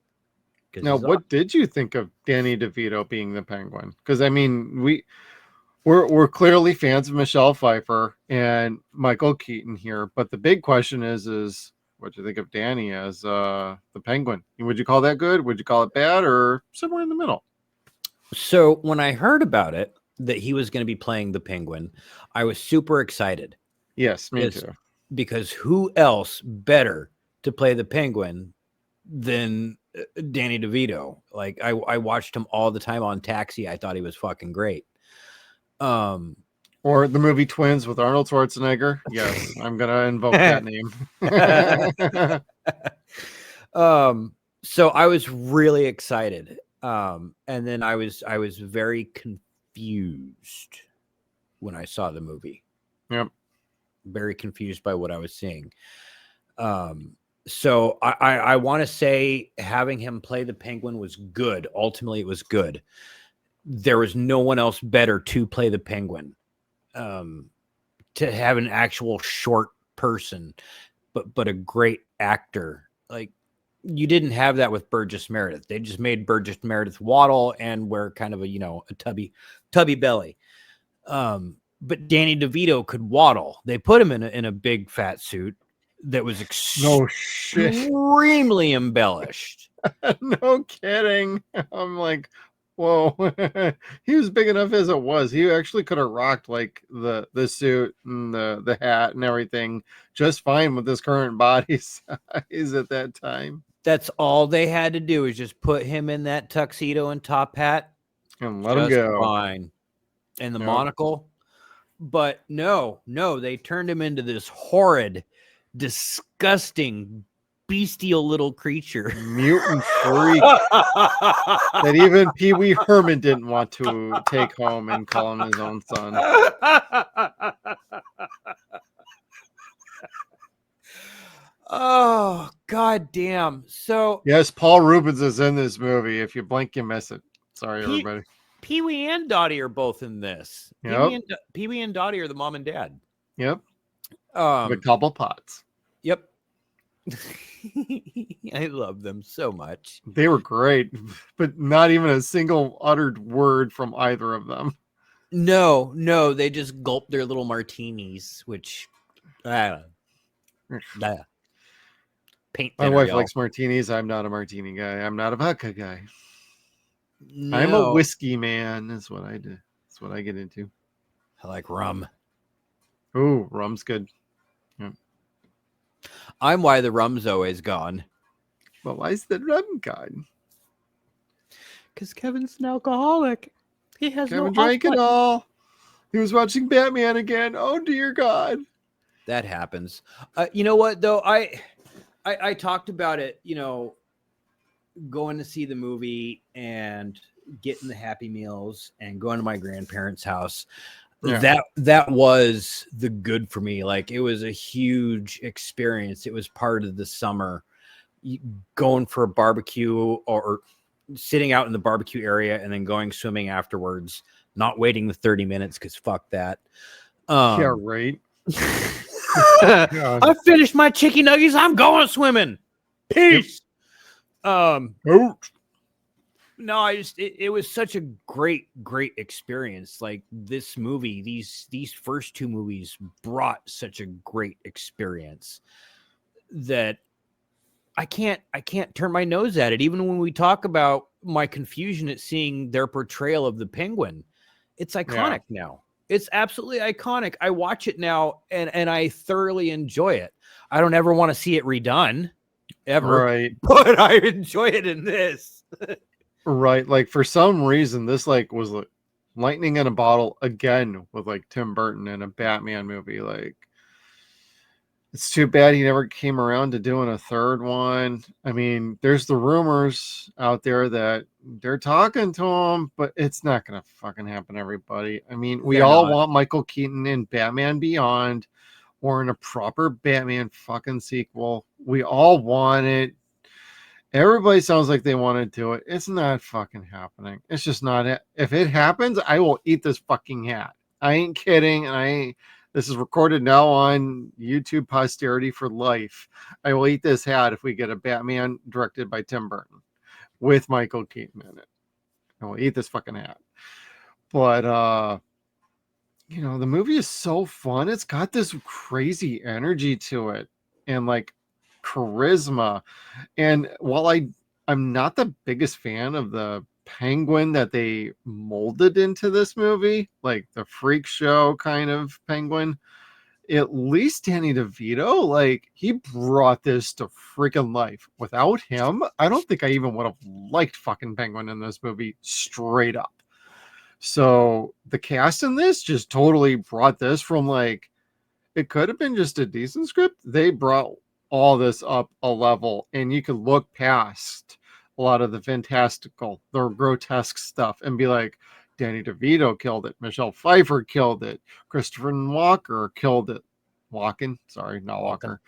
Now, what did you think of Danny DeVito being the Penguin? Because I mean, we're clearly fans of Michelle Pfeiffer and Michael Keaton here, but the big question is what do you think of Danny as the Penguin? Would you call that good? Would you call it bad, or somewhere in the middle? So when I heard about it, that he was going to be playing the Penguin, I was super excited. Yes, me too. Because who else better to play the Penguin than Danny DeVito? Like I watched him all the time on Taxi. I thought he was fucking great. Or the movie Twins with Arnold Schwarzenegger. Yes, I'm gonna invoke that name. So I was really excited. And then I was very confused when I saw the movie. Yep. Very confused by what I was seeing. So I want to say having him play the Penguin was good. Ultimately, it was good. There was no one else better to play the Penguin. To have an actual short person, but a great actor. Like you didn't have that with Burgess Meredith. They just made Burgess Meredith waddle and wear kind of a tubby belly. But Danny DeVito could waddle. They put him in a big fat suit that was extremely embellished. No kidding. I'm like, whoa. He was big enough as it was. He actually could have rocked like the suit and the hat and everything just fine with his current body size at that time. That's all they had to do is just put him in that tuxedo and top hat and let him go. Fine. And the monocle. But no, they turned him into this horrid, disgusting, bestial little creature. Mutant freak that even Pee Wee Herman didn't want to take home and call him his own son. Oh, god damn. So yes, Paul Rubens is in this movie. If you blink, you miss it. Sorry, everybody. Pee Wee and Dottie are both in this. Yep. Pee Wee and Dottie are the mom and dad. Yep. The couple pots. Yep. I love them so much. They were great, but not even a single uttered word from either of them. No, they just gulped their little martinis, which paint. My wife likes martinis. I'm not a martini guy. I'm not a vodka guy. No. I'm a whiskey man. Is what I do. That's what I get into. I like rum. Ooh, rum's good. Yep. I'm why the rum's always gone. Well, why is the rum gone? Because Kevin's an alcoholic. He has Kevin drank it all. He was watching Batman again. Oh dear God. That happens. You know what though? I talked about it. Going to see the movie and getting the Happy Meals and going to my grandparents' house. Yeah. That was the good for me. Like it was a huge experience. It was part of the summer. going for a barbecue or sitting out in the barbecue area and then going swimming afterwards, not waiting the 30 minutes because fuck that. Yeah, right. I finished my chicken nuggets. I'm going swimming. Peace. No, it was such a great experience. Like this movie, these first two movies brought such a great experience that I can't turn my nose at it. Even when we talk about my confusion at seeing their portrayal of the Penguin, it's iconic now. It's absolutely iconic. I watch it now and I thoroughly enjoy it. I don't ever want to see it redone ever, Right. but I enjoy it in this. Right. Like for some reason, this like was like lightning in a bottle again with like Tim Burton in a Batman movie. Like it's too bad he never came around to doing a third one. I mean, there's the rumors out there that they're talking to him, but it's not gonna fucking happen, everybody. I mean, we They're all not. want Michael Keaton in Batman Beyond or in a proper Batman fucking sequel. We all want it. Everybody sounds like they want to do it. It's not fucking happening. It's just not it. If it happens, I will eat this fucking hat. I ain't kidding. And I ain't, this is recorded now on YouTube posterity for life. I will eat this hat if we get a Batman directed by Tim Burton with Michael Keaton in it. I will eat this fucking hat. But you know, the movie is so fun. It's got this crazy energy to it and like charisma. And while I'm not the biggest fan of the Penguin that they molded into this movie, like the freak show kind of Penguin, at least Danny DeVito, like he brought this to freaking life. Without him, I don't think I even would have liked fucking Penguin in this movie straight up. So the cast in this just totally brought this from like, it could have been just a decent script. They brought all this up a level, and you could look past a lot of the fantastical, the grotesque stuff and be like, Danny DeVito killed it. Michelle Pfeiffer killed it. Christopher Walker killed it. Walken, sorry, not Walker.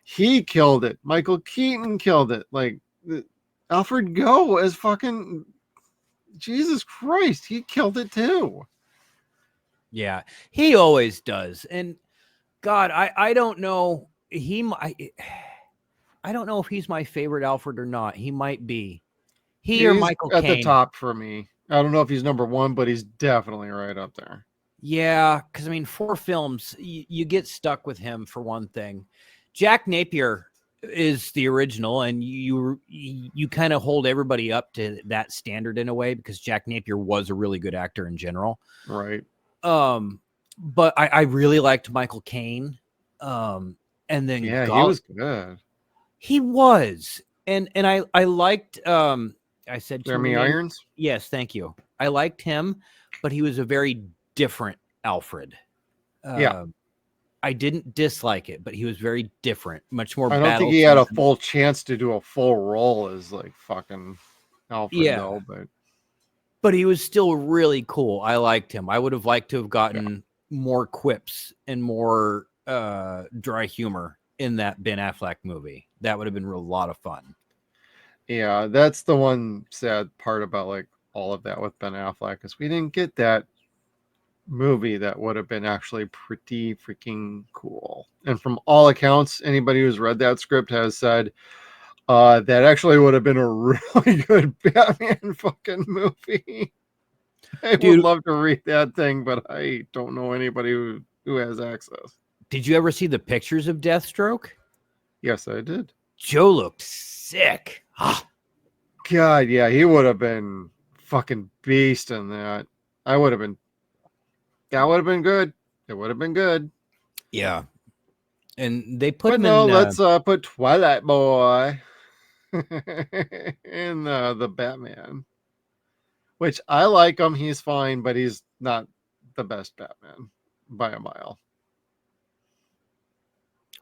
He killed it. Michael Keaton killed it. Like Alfred Go as fucking Jesus Christ, he killed it too. Yeah, he always does. And God, I don't know. I don't know if he's my favorite Alfred or not. He might be. He's or Michael at Caine. The top for me. I don't know if he's number one, but he's definitely right up there. Yeah, because I mean, 4 films, you get stuck with him for one thing. Jack Napier is the original, and you kind of hold everybody up to that standard in a way because Jack Napier was a really good actor in general. Right. But I really liked Michael Caine. And then he was good. He was. And I liked I said Jeremy Irons. Yes, thank you. I liked him, but he was a very different Alfred. I didn't dislike it, but he was very different, much more. I don't think he had a full chance to do a full role as like fucking Alfred, though, but he was still really cool. I liked him. I would have liked to have gotten more quips and more dry humor in that Ben Affleck movie. That would have been a lot of fun. Yeah, that's the one sad part about like all of that with Ben Affleck is we didn't get that movie that would have been actually pretty freaking cool. And from all accounts, anybody who's read that script has said that actually would have been a really good Batman fucking movie. I would love to read that thing, but I don't know anybody who has access. Did you ever see the pictures of Deathstroke? Yes, I did. Joe looked sick. God, yeah, he would have been fucking beast in that. That would have been good. It would have been good. Yeah. And they put him in. Let's put Twilight Boy in the Batman. Which I like him. He's fine, but he's not the best Batman by a mile.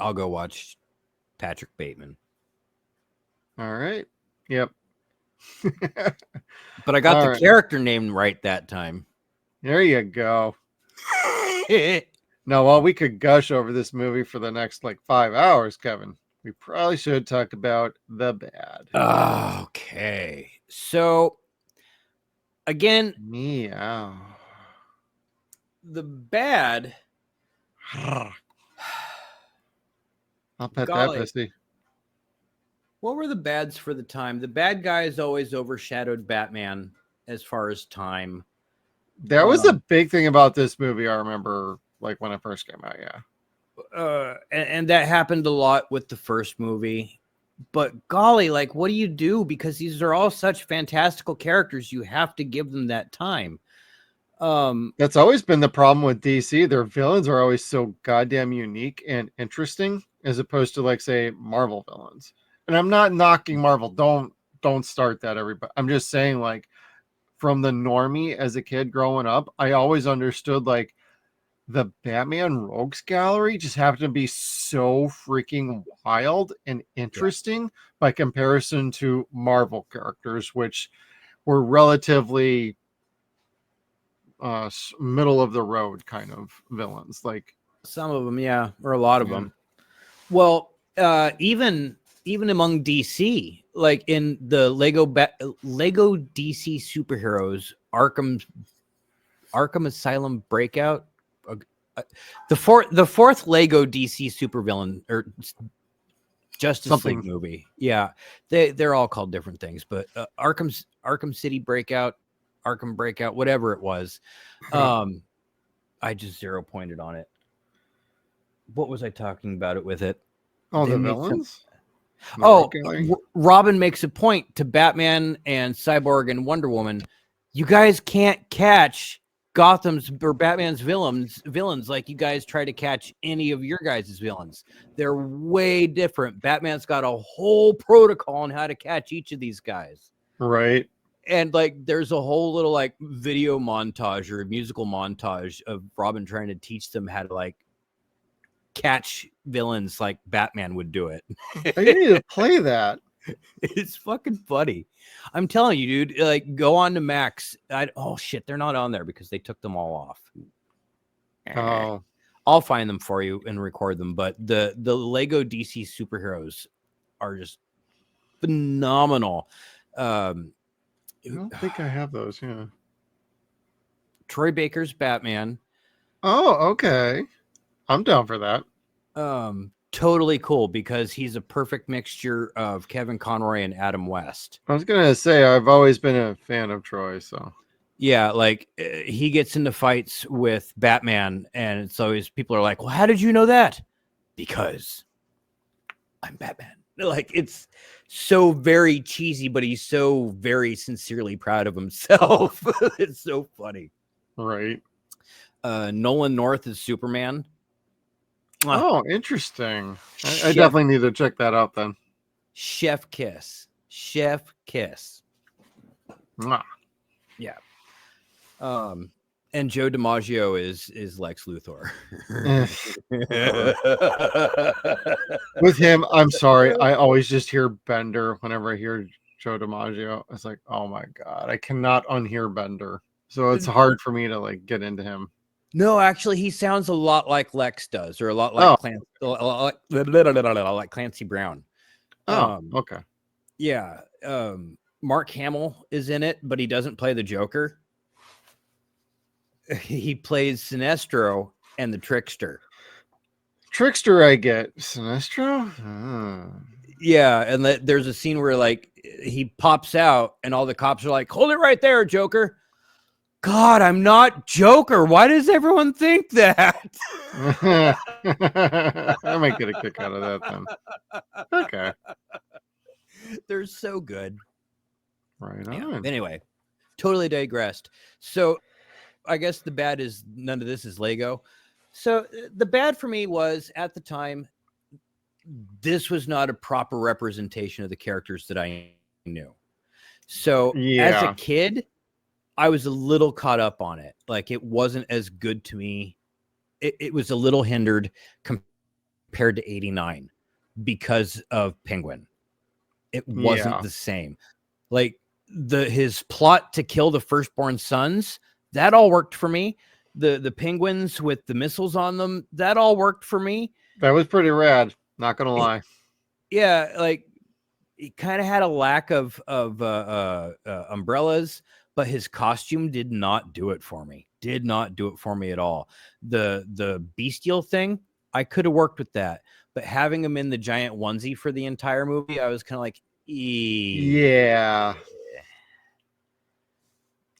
I'll go watch Patrick Bateman. All right. Yep. But I got the character name right that time. There you go. Now, while we could gush over this movie for the next like 5 hours, Kevin, we probably should talk about the bad. Okay. So again, Meow. the bad. I'll pet Golly. that pussy. What were the bads for the time? The bad guys always overshadowed Batman as far as time. That was a big thing about this movie. I remember, like when it first came out. Yeah. And that happened a lot with the first movie. But golly, like, what do you do? Because these are all such fantastical characters. You have to give them that time. That's always been the problem with DC. Their villains are always so goddamn unique and interesting, as opposed to, like, say, Marvel villains. And I'm not knocking Marvel. Don't start that, everybody. I'm just saying, like, from the normie as a kid growing up, I always understood, like, the Batman Rogues Gallery just happened to be so freaking wild and interesting by comparison to Marvel characters, which were relatively middle of the road kind of villains. Like some of them, yeah, or a lot of them. Well, even among DC, like in the Lego DC superheroes, Arkham Asylum Breakout, the fourth Lego DC supervillain or Justice League movie. Yeah, they're all called different things, but Arkham City Breakout, Arkham Breakout, whatever it was. I just 0 pointed on it. What was I talking about it with it? Oh, the villains? Robin makes a point to Batman and Cyborg and Wonder Woman. You guys can't catch Gotham's or Batman's villains like you guys try to catch any of your guys' villains. They're way different. Batman's got a whole protocol on how to catch each of these guys. Right. And like there's a whole little like video montage or musical montage of Robin trying to teach them how to like catch villains like Batman would do it. I need to play that. It's fucking funny. I'm telling you, dude, like go on to Max. Oh shit, they're not on there because they took them all off. Oh, I'll find them for you and record them. But the Lego DC superheroes are just phenomenal. I don't think I have those. Yeah. Troy Baker's Batman. Oh, okay. I'm down for that. Totally cool because he's a perfect mixture of Kevin Conroy and Adam West. I was gonna say I've always been a fan of Troy, so yeah, like he gets into fights with Batman, and it's always people are like, "Well, how did you know that?" Because I'm Batman. Like it's so very cheesy, but he's so very sincerely proud of himself. It's so funny, right? Nolan North is Superman. Oh, interesting. I definitely need to check that out then. Chef Kiss. Mwah. Yeah. And Joe DiMaggio is Lex Luthor. With him, I'm sorry. I always just hear Bender whenever I hear Joe DiMaggio. It's like, oh my God, I cannot unhear Bender. So it's hard for me to like get into him. No, actually, he sounds a lot like Lex does, or a lot like like Clancy Brown. Oh, okay. Yeah. Mark Hamill is in it, but he doesn't play the Joker. He plays Sinestro and the Trickster. Trickster, I get. Sinestro? Yeah, and there's a scene where like he pops out and all the cops are like, hold it right there, Joker. God, I'm not Joker. Why does everyone think that? I might get a kick out of that then. Okay. They're so good. Right on. Yeah. Anyway, totally digressed. So I guess the bad is none of this is Lego. So the bad for me was at the time, this was not a proper representation of the characters that I knew. So as a kid, I was a little caught up on it. Like it wasn't as good to me. It was a little hindered compared to 89 because of Penguin. It wasn't the same. Like his plot to kill the firstborn sons, that all worked for me. The penguins with the missiles on them, that all worked for me. That was pretty rad. Not gonna lie. Yeah, like he kind of had a lack of umbrellas, but his costume did not do it for me. Did not do it for me at all. The bestial thing, I could have worked with that, but having him in the giant onesie for the entire movie, I was kind of like, Yeah.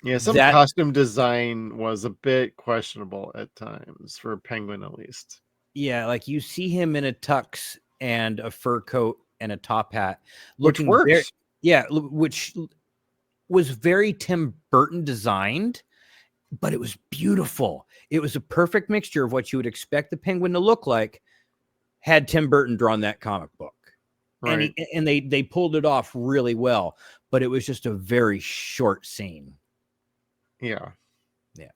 Yeah, some that costume design was a bit questionable at times for Penguin, at least. yeah, like you see him in a tux and a fur coat and a top hat, Which looking very works. which was very Tim Burton designed, but it was beautiful. It was a perfect mixture of what you would expect the Penguin to look like had Tim Burton drawn that comic book. Right. And they pulled it off really well, but it was just a very short scene. Yeah. Yeah.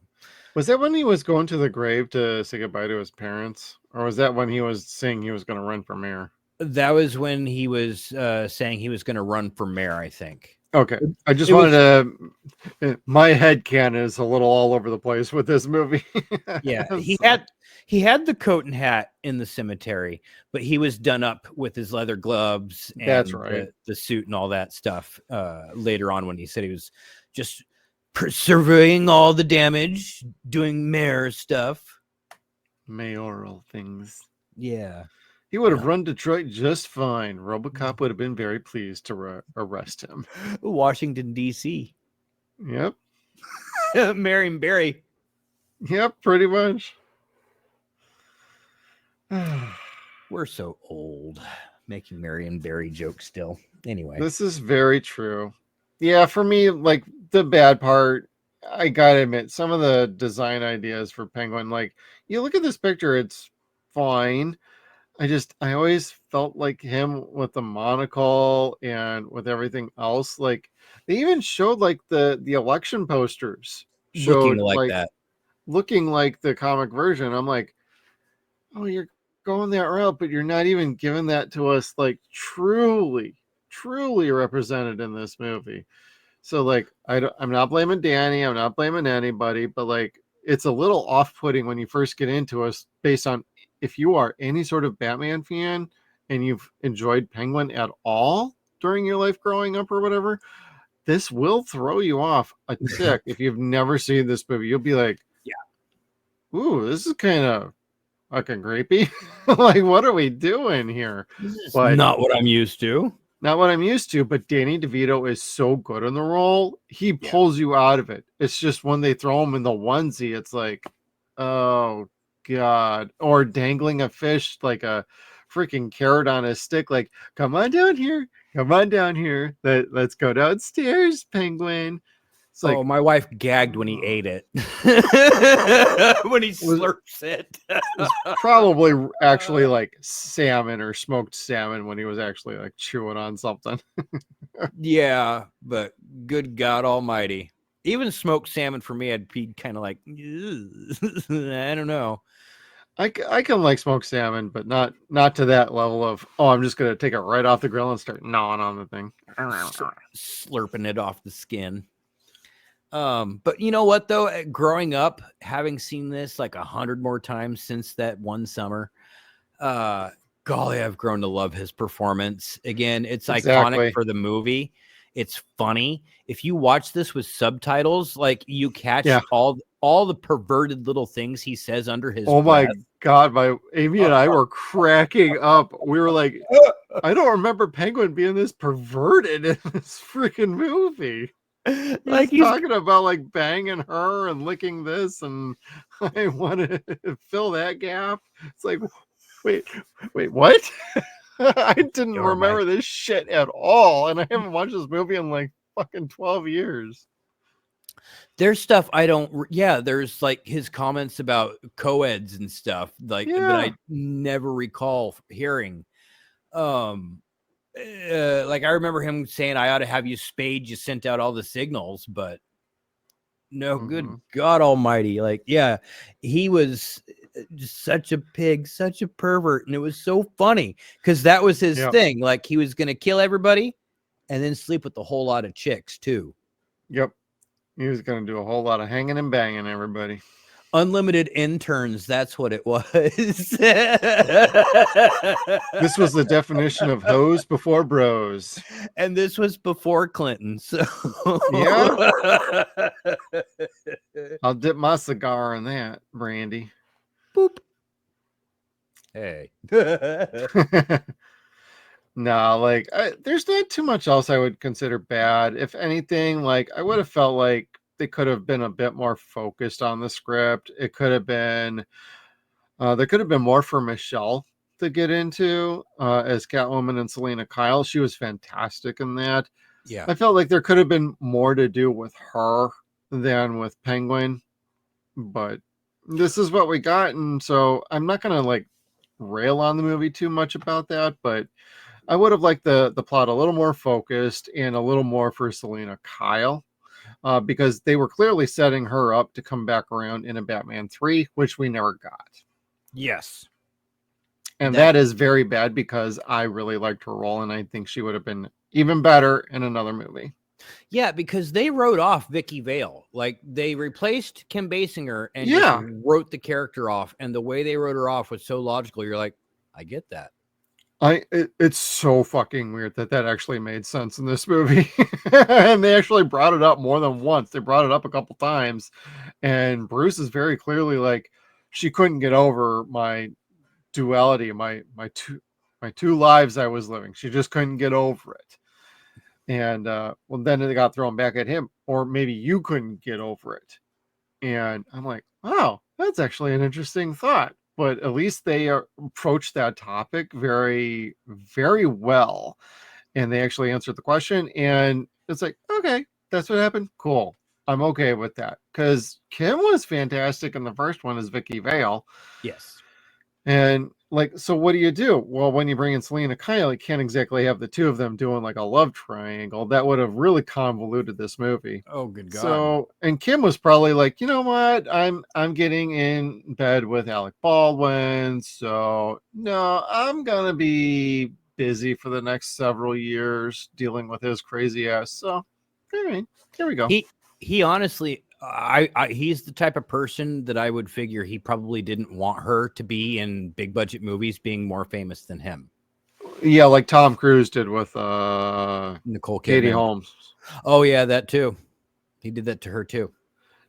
Was that when he was going to the grave to say goodbye to his parents? Or was that when he was saying he was going to run for mayor? That was when he was saying he was going to run for mayor, I think. Okay. I just It was- wanted to. My head canon is a little all over the place with this movie. Yeah, So- he had the coat and hat in the cemetery, but he was done up with his leather gloves and That's right. the suit and all that stuff later on when he said he was just surveying all the damage, doing mayor stuff. Mayoral things. Yeah. He would have run Detroit just fine. RoboCop would have been very pleased to arrest him. Washington, D.C. Yep. Marion Barry. Yep, pretty much. We're so old making Marion Barry jokes still. Anyway. This is very true. Yeah, for me, like the bad part, I gotta admit, some of the design ideas for Penguin, like you look at this picture, it's fine. I always felt like him with the monocle and with everything else. Like they even showed like the election posters Looking showed like like that. looking like the comic version. I'm like, oh, you're going that route, but you're not even giving that to us like truly represented in this movie. So like I'm not blaming Danny, I'm not blaming anybody, but like it's a little off-putting when you first get into us based on if you are any sort of Batman fan and you've enjoyed Penguin at all during your life growing up or whatever, this will throw you off a tick. If you've never seen this movie, you'll be like, yeah, ooh, this is kind of fucking creepy. Like, what are we doing here? This is But not what I'm used to. not what I'm used to, but Danny DeVito is so good in the role. He pulls you out of it. It's just when they throw him in the onesie, it's like, oh God. Or dangling a fish like a freaking carrot on a stick, like, come on down here. Come on down here. Let's go downstairs, Penguin. It's like, Oh, my wife gagged when he ate it. When he slurps it. probably actually like salmon or smoked salmon when he was actually like chewing on something. Yeah, but good God Almighty. Even smoked salmon for me, I'd be kind of like, I don't know. I can like smoked salmon, but not to that level of, oh, I'm just gonna take it right off the grill and start gnawing on the thing. Slurping it off the skin. But you know what though? Growing up, having seen this like 100 more times since that one summer, golly, I've grown to love his performance. Again, it's Exactly. iconic for the movie. It's funny. If you watch this with subtitles, like you catch all the perverted little things he says under his Oh my breath. God, my Amy and I were cracking up. We were like, I don't remember Penguin being this perverted in this freaking movie. Like He's talking about like banging her and licking this, and I want to fill that gap. It's like, wait, what? I didn't You're remember this shit at all, and I haven't watched this movie in like fucking 12 years. There's stuff I don't. Yeah, there's like his comments about co-eds and stuff like that I never recall hearing. Like I remember him saying, "I ought to have you spayed. You sent out all the signals," but no, good God Almighty! Like, yeah, he was just such a pig, such a pervert, and it was so funny because that was his thing. Like he was gonna kill everybody and then sleep with a whole lot of chicks too. Yep. He was going to do a whole lot of hanging and banging everybody. Unlimited interns, that's what it was. This was the definition of hoes before bros. And this was before Clinton. So Yeah. I'll dip my cigar in that, Brandy. Boop. Hey. No, like there's not too much else I would consider bad. If anything, like I would have felt like they could have been a bit more focused on the script. It could have been there could have been more for Michelle to get into as Catwoman and Selena Kyle. She was fantastic in that. Yeah. I felt like there could have been more to do with her than with Penguin, but this is what we got, and so I'm not gonna like rail on the movie too much about that, but I would have liked the plot a little more focused and a little more for Selena Kyle. Because they were clearly setting her up to come back around in a Batman 3, which we never got. Yes. And that is very bad because I really liked her role and I think she would have been even better in another movie. Yeah, because they wrote off Vicky Vale. Like they replaced Kim Basinger and Yeah. just wrote the character off. And the way they wrote her off was so logical. You're like, I get that. It's so fucking weird that actually made sense in this movie. And they actually brought it up more than once. They brought it up a couple times. And Bruce is very clearly like, she couldn't get over my duality, my two lives I was living. She just couldn't get over it. And well, then it got thrown back at him, or maybe you couldn't get over it. And I'm like, wow, that's actually an interesting thought. But at least they approached that topic very, very well. And they actually answered the question. And it's like, okay, that's what happened. Cool. I'm okay with that. Because Kim was fantastic in the first one as Vicky Vale. Yes. And like, so what do? Well, when you bring in Selena Kyle, you can't exactly have the two of them doing like a love triangle. That would have really convoluted this movie. Oh, good God. So, and Kim was probably like, you know what? I'm getting in bed with Alec Baldwin. So no, I'm going to be busy for the next several years dealing with his crazy ass. So, all right, here we go. He honestly, he's the type of person that I would figure he probably didn't want her to be in big budget movies being more famous than him. Yeah, like Tom Cruise did with Nicole Kidman. Katie Holmes. Oh yeah, that too. He did that to her too.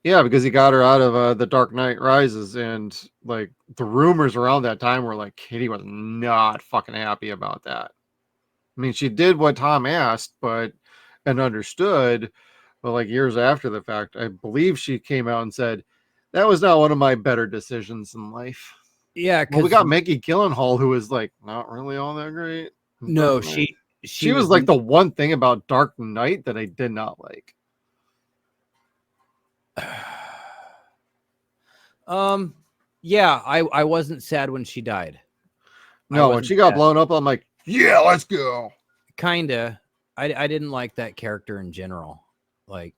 Yeah, because he got her out of The Dark Knight Rises, and like the rumors around that time were like Katie was not fucking happy about that. I mean, she did what Tom asked, and understood. But like years after the fact, I believe she came out and said, that was not one of my better decisions in life. Yeah, well, we got Maggie Gyllenhaal, who was like not really all that great. No, she was like the one thing about Dark Knight that I did not like. Yeah, I wasn't sad when she died. No, when she got blown up, I'm like, yeah, let's go. Kinda. I didn't like that character in general. Like,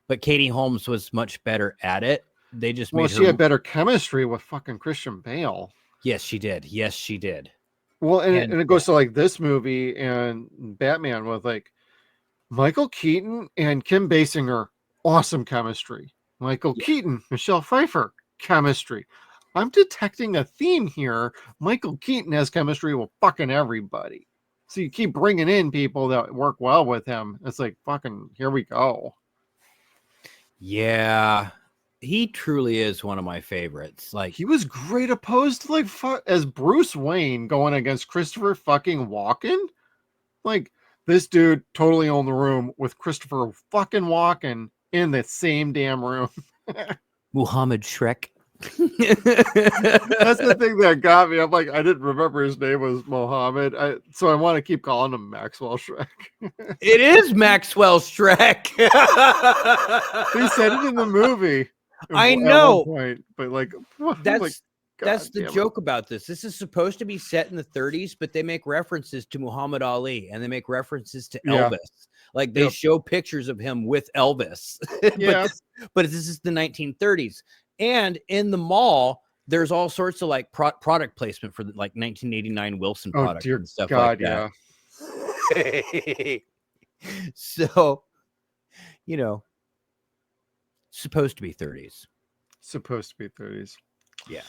but Katie Holmes was much better at it. They just made she had better chemistry with fucking Christian Bale. Yes, she did. Yes, she did. Well, and it goes to like this movie and Batman with like Michael Keaton and Kim Basinger, awesome chemistry. Michael Keaton, Michelle Pfeiffer, chemistry. I'm detecting a theme here. Michael Keaton has chemistry with fucking everybody. So you keep bringing in people that work well with him. It's like, fucking, here we go. Yeah. He truly is one of my favorites. Like, he was great opposed to like as Bruce Wayne going against Christopher fucking Walken. Like, this dude totally owned the room with Christopher fucking Walken in the same damn room. Muhammad Shrek. That's the thing that got me. I'm like, I didn't remember his name was Mohammed, so I want to keep calling him Maxwell Shrek. It is Maxwell Shrek. He said it in the movie. I know, point, but like that's the joke about this. This is supposed to be set in the 30s, but they make references to Muhammad Ali and they make references to Elvis. Like they show pictures of him with Elvis. But this is the 1930s. And in the mall, there's all sorts of like product placement for like 1989 Wilson products and stuff like that. Yeah. So, supposed to be 30s. supposed to be 30s. Yeah.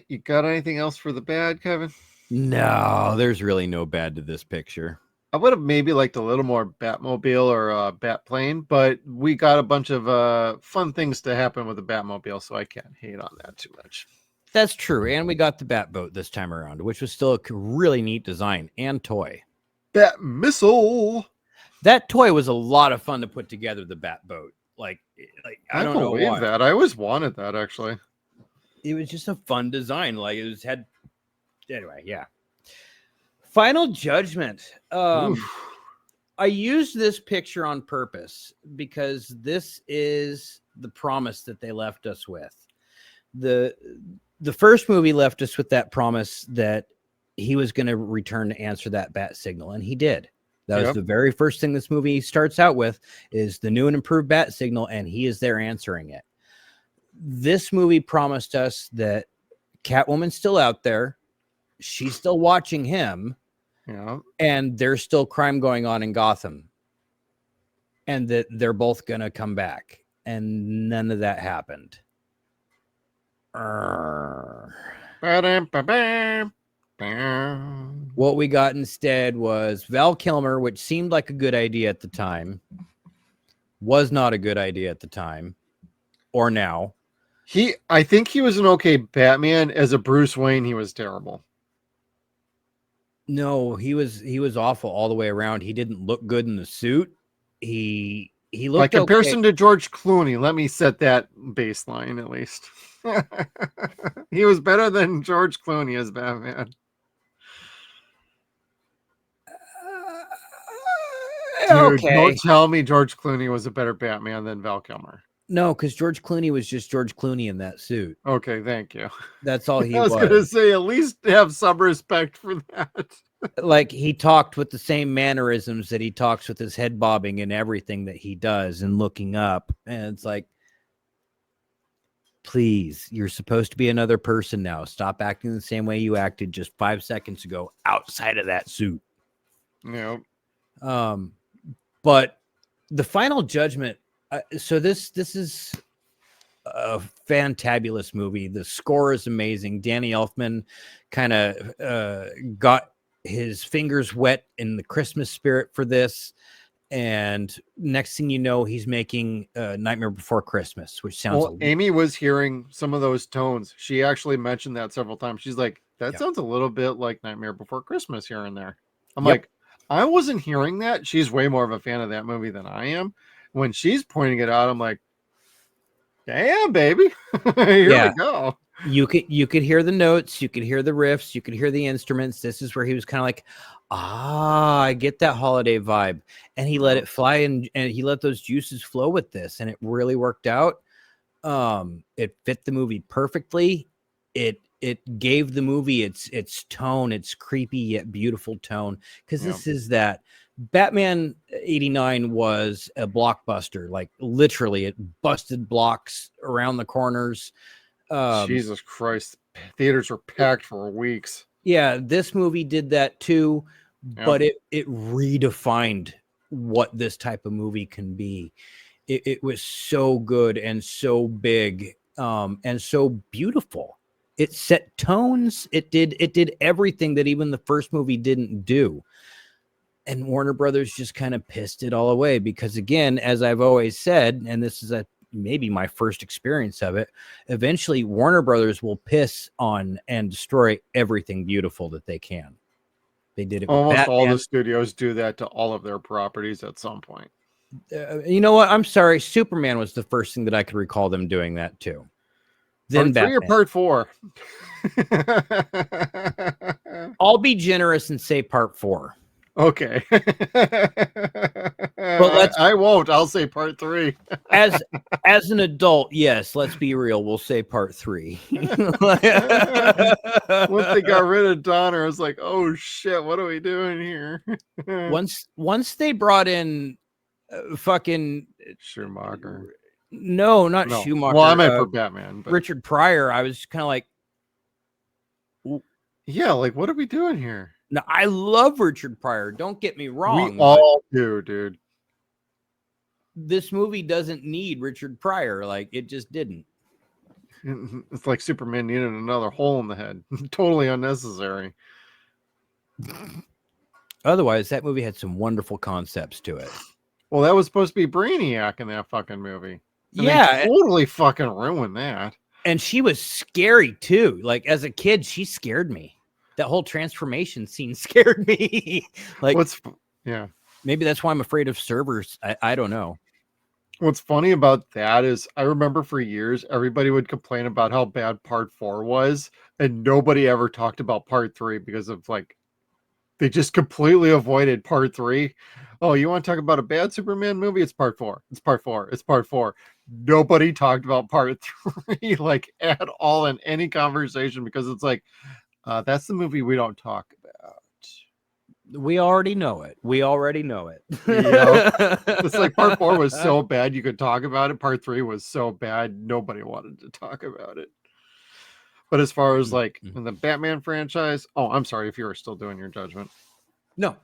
You got anything else for the bad, Kevin? No, there's really no bad to this picture. I would have maybe liked a little more Batmobile or Batplane, but we got a bunch of fun things to happen with the Batmobile, so I can't hate on that too much. That's true. And we got the Batboat this time around, which was still a really neat design and toy. Bat Missile. That toy was a lot of fun to put together, the Batboat. Like I don't know why. That. I always wanted that, actually. It was just a fun design. Like it was had anyway, yeah. Final Judgment. I used this picture on purpose because this is the promise that they left us with. The first movie left us with that promise that he was going to return to answer that bat signal, and he did. That was the very first thing this movie starts out with, is the new and improved bat signal, and he is there answering it. This movie promised us that Catwoman's still out there. She's still watching him. Yeah. And there's still crime going on in Gotham. And that they're both going to come back. And none of that happened. What we got instead was Val Kilmer, which seemed like a good idea at the time. Was not a good idea at the time. Or now. I think he was an okay Batman. As a Bruce Wayne, he was terrible. No, he was awful all the way around. He didn't look good in the suit. He looked by comparison okay. to George Clooney. Let me set that baseline at least. He was better than George Clooney as Batman. Dude, okay. Don't tell me George Clooney was a better Batman than Val Kilmer. No, because George Clooney was just George Clooney in that suit. Okay, thank you. That's all he was. I was going to say, at least have some respect for that. Like, he talked with the same mannerisms that he talks with his head bobbing and everything that he does and looking up. And it's like, please, you're supposed to be another person now. Stop acting the same way you acted just 5 seconds ago outside of that suit. Yep. But the Final Judgment. So this is a fantabulous movie. The score is amazing. Danny Elfman kind of got his fingers wet in the Christmas spirit for this. And next thing you know, he's making Nightmare Before Christmas, which sounds... Well, Amy was hearing some of those tones. She actually mentioned that several times. She's like, that sounds a little bit like Nightmare Before Christmas here and there. I'm like, I wasn't hearing that. She's way more of a fan of that movie than I am. When she's pointing it out, I'm like, damn, baby. Here we go. You could hear the notes, you could hear the riffs, you could hear the instruments. This is where he was kind of like, I get that holiday vibe. And he let it fly, and he let those juices flow with this, and it really worked out. It fit the movie perfectly. It gave the movie its tone, its creepy yet beautiful tone, because this is that. Batman 89 was a blockbuster. Like, literally, it busted blocks around the corners. Jesus Christ. Theaters were packed for weeks. Yeah, this movie did that too, but it redefined what this type of movie can be. It was so good and so big, and so beautiful. It set tones. It did everything that even the first movie didn't do. And Warner Brothers just kind of pissed it all away because, again, as I've always said, and this is maybe my first experience of it, eventually Warner Brothers will piss on and destroy everything beautiful that they can. They did it with almost Batman. all the studios do that to all of their properties at some point. You know what? I'm sorry. Superman was the first thing that I could recall them doing that too. Then Part 3 or Part 4? I'll be generous and say Part 4. Okay. But I won't. I'll say Part 3. as an adult, yes, let's be real. We'll say Part 3. Once they got rid of Donner, I was like, oh shit, what are we doing here? Once they brought in fucking Schumacher. No, not Schumacher. Well, I meant for Batman. But... Richard Pryor. I was kind of like, yeah, like, what are we doing here? Now, I love Richard Pryor. Don't get me wrong. We all do, dude. this movie doesn't need Richard Pryor. Like, it just didn't. It's like Superman needed another hole in the head. Totally unnecessary. Otherwise, that movie had some wonderful concepts to it. Well, that was supposed to be Brainiac in that fucking movie. And Yeah. they totally fucking ruined that. And she was scary too. Like, as a kid, she scared me. That whole transformation scene scared me. Like, yeah. Maybe that's why I'm afraid of servers. I don't know. What's funny about that is I remember for years, everybody would complain about how bad part 4 was, and nobody ever talked about part 3 because of like, they just completely avoided part 3. Oh, you want to talk about a bad Superman movie? It's part 4. It's part 4. It's part 4. Nobody talked about part 3 like at all in any conversation because it's like, that's the movie we don't talk about. We already know it. We already know it. It's like part 4 was so bad you could talk about it. Part 3 was so bad nobody wanted to talk about it. But as far as like in the Batman franchise, oh, I'm sorry if you were still doing your judgment. No.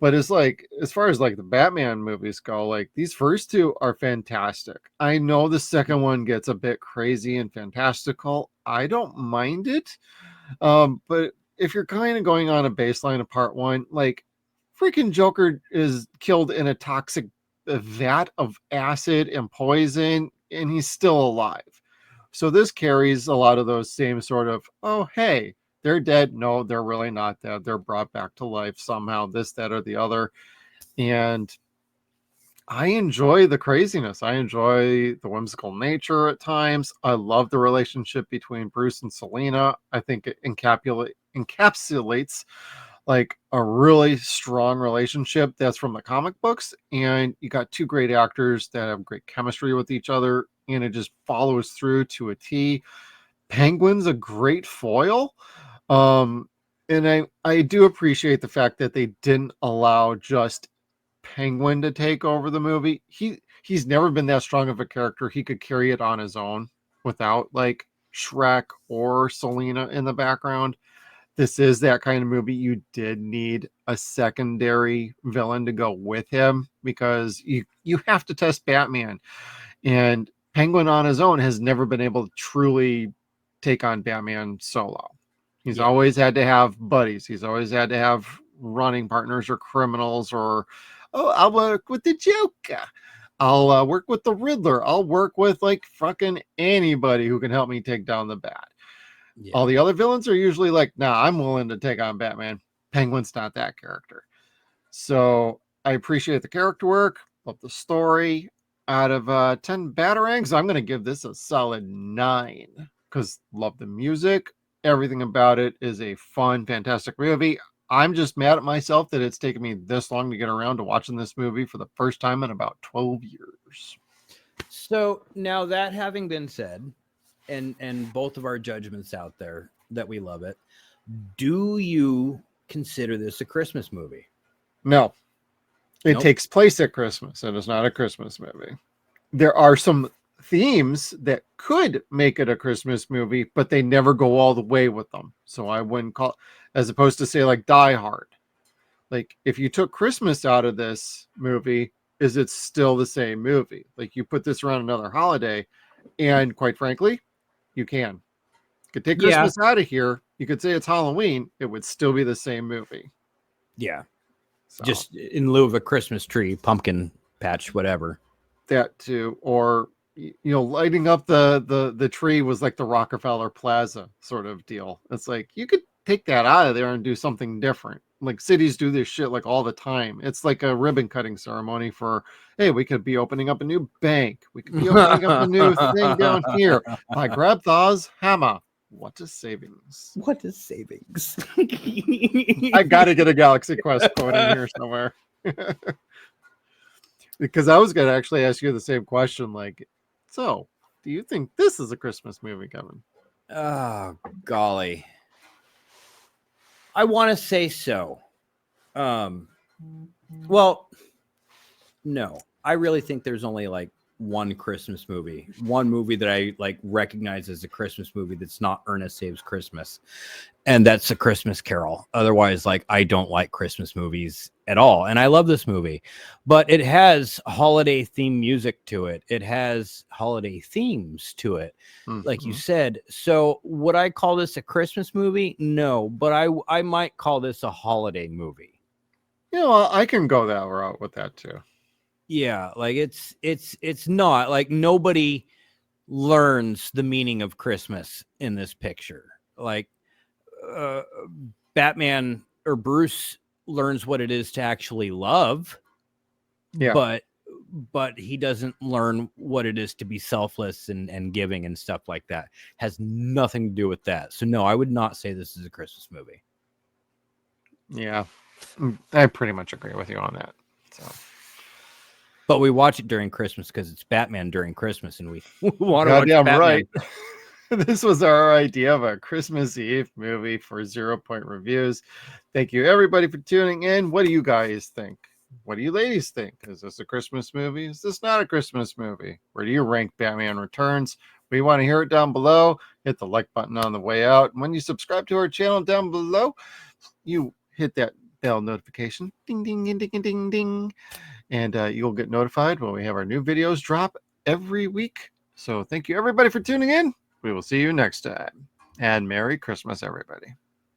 But it's like, as far as like the Batman movies go, like these first two are fantastic. I know the second one gets a bit crazy and fantastical. I don't mind it. But if you're kind of going on a baseline of part 1, like freaking Joker is killed in a toxic vat of acid and poison, and he's still alive. So this carries a lot of those same sort of, oh, hey, they're dead. No, they're really not dead. They're brought back to life somehow, this, that, or the other. And I enjoy the craziness. I enjoy the whimsical nature at times. I love the relationship between Bruce and Selina. I think it encapsulates like a really strong relationship that's from the comic books. And you got two great actors that have great chemistry with each other. And it just follows through to a T. Penguin's a great foil. And I do appreciate the fact that they didn't allow just Penguin to take over the movie. He's never been that strong of a character. He could carry it on his own without like Shrek or Selina in the background. This is that kind of movie. You did need a secondary villain to go with him because you have to test Batman. And Penguin on his own has never been able to truly take on Batman solo. He's always had to have buddies. He's always had to have running partners or criminals or, oh, I'll work with the Joker. I'll work with the Riddler. I'll work with like fucking anybody who can help me take down the Bat. Yeah. All the other villains are usually like, nah, I'm willing to take on Batman. Penguin's not that character. So I appreciate the character work, love the story. Out of 10 Batarangs, I'm going to give this a solid 9 because love the music. Everything about it is a fun, fantastic movie. I'm just mad at myself that it's taken me this long to get around to watching this movie for the first time in about 12 years. So now that having been said, and both of our judgments out there that we love it, do you consider this a Christmas movie? No. It takes place at Christmas. It is not a Christmas movie. There are some themes that could make it a Christmas movie, but they never go all the way with them. So I wouldn't call, as opposed to say like Die Hard. Like if you took Christmas out of this movie, is it still the same movie? Like you put this around another holiday, and quite frankly, you can. You could take Christmas out of here. You could say it's Halloween. It would still be the same movie. Yeah. So. Just in lieu of a Christmas tree, pumpkin patch, whatever. That too. Or, lighting up the tree was like the Rockefeller Plaza sort of deal. It's like, you could take that out of there and do something different. Like cities do this shit like all the time. It's like a ribbon cutting ceremony for, hey, we could be opening up a new bank. We could be opening up a new thing down here. I grab Thaw's hammer. What is savings? What is savings? I got to get a Galaxy Quest quote in here somewhere. Because I was going to actually ask you the same question. Like, so do you think this is a Christmas movie, Kevin? Oh, golly. I want to say so. Well, no. I really think there's only like one Christmas movie, one movie that I like recognize as a Christmas movie that's not Ernest Saves Christmas, and that's A Christmas Carol. Otherwise, like I don't like Christmas movies at all. And I love this movie, but it has holiday theme music to it. It has holiday themes to it, like you Mhm. said. So would I call this a Christmas movie? No, but I might call this a holiday movie. You know, I can go that route with that too. Yeah, like it's not like nobody learns the meaning of Christmas in this picture. Like uh, Batman or Bruce learns what it is to actually love, Yeah. but he doesn't learn what it is to be selfless and giving and stuff like that. Has nothing to do with that. So no, I would not say this is a Christmas movie. Yeah. I pretty much agree with you on that. So But we watch it during Christmas because it's Batman during Christmas, and we want to watch goddamn Batman. right. This was our idea of a Christmas Eve movie for 0 Point Reviews. Thank you everybody for tuning in. What do you guys think? What do you ladies think? Is this a Christmas movie? Is this not a Christmas movie? Where do you rank Batman Returns? We want to hear it down below. Hit the like button on the way out. And when you subscribe to our channel down below, you hit that bell notification. Ding, ding, ding, ding, ding, ding. And you'll get notified when we have our new videos drop every week. So thank you everybody for tuning in. We will see you next time. And Merry Christmas, everybody.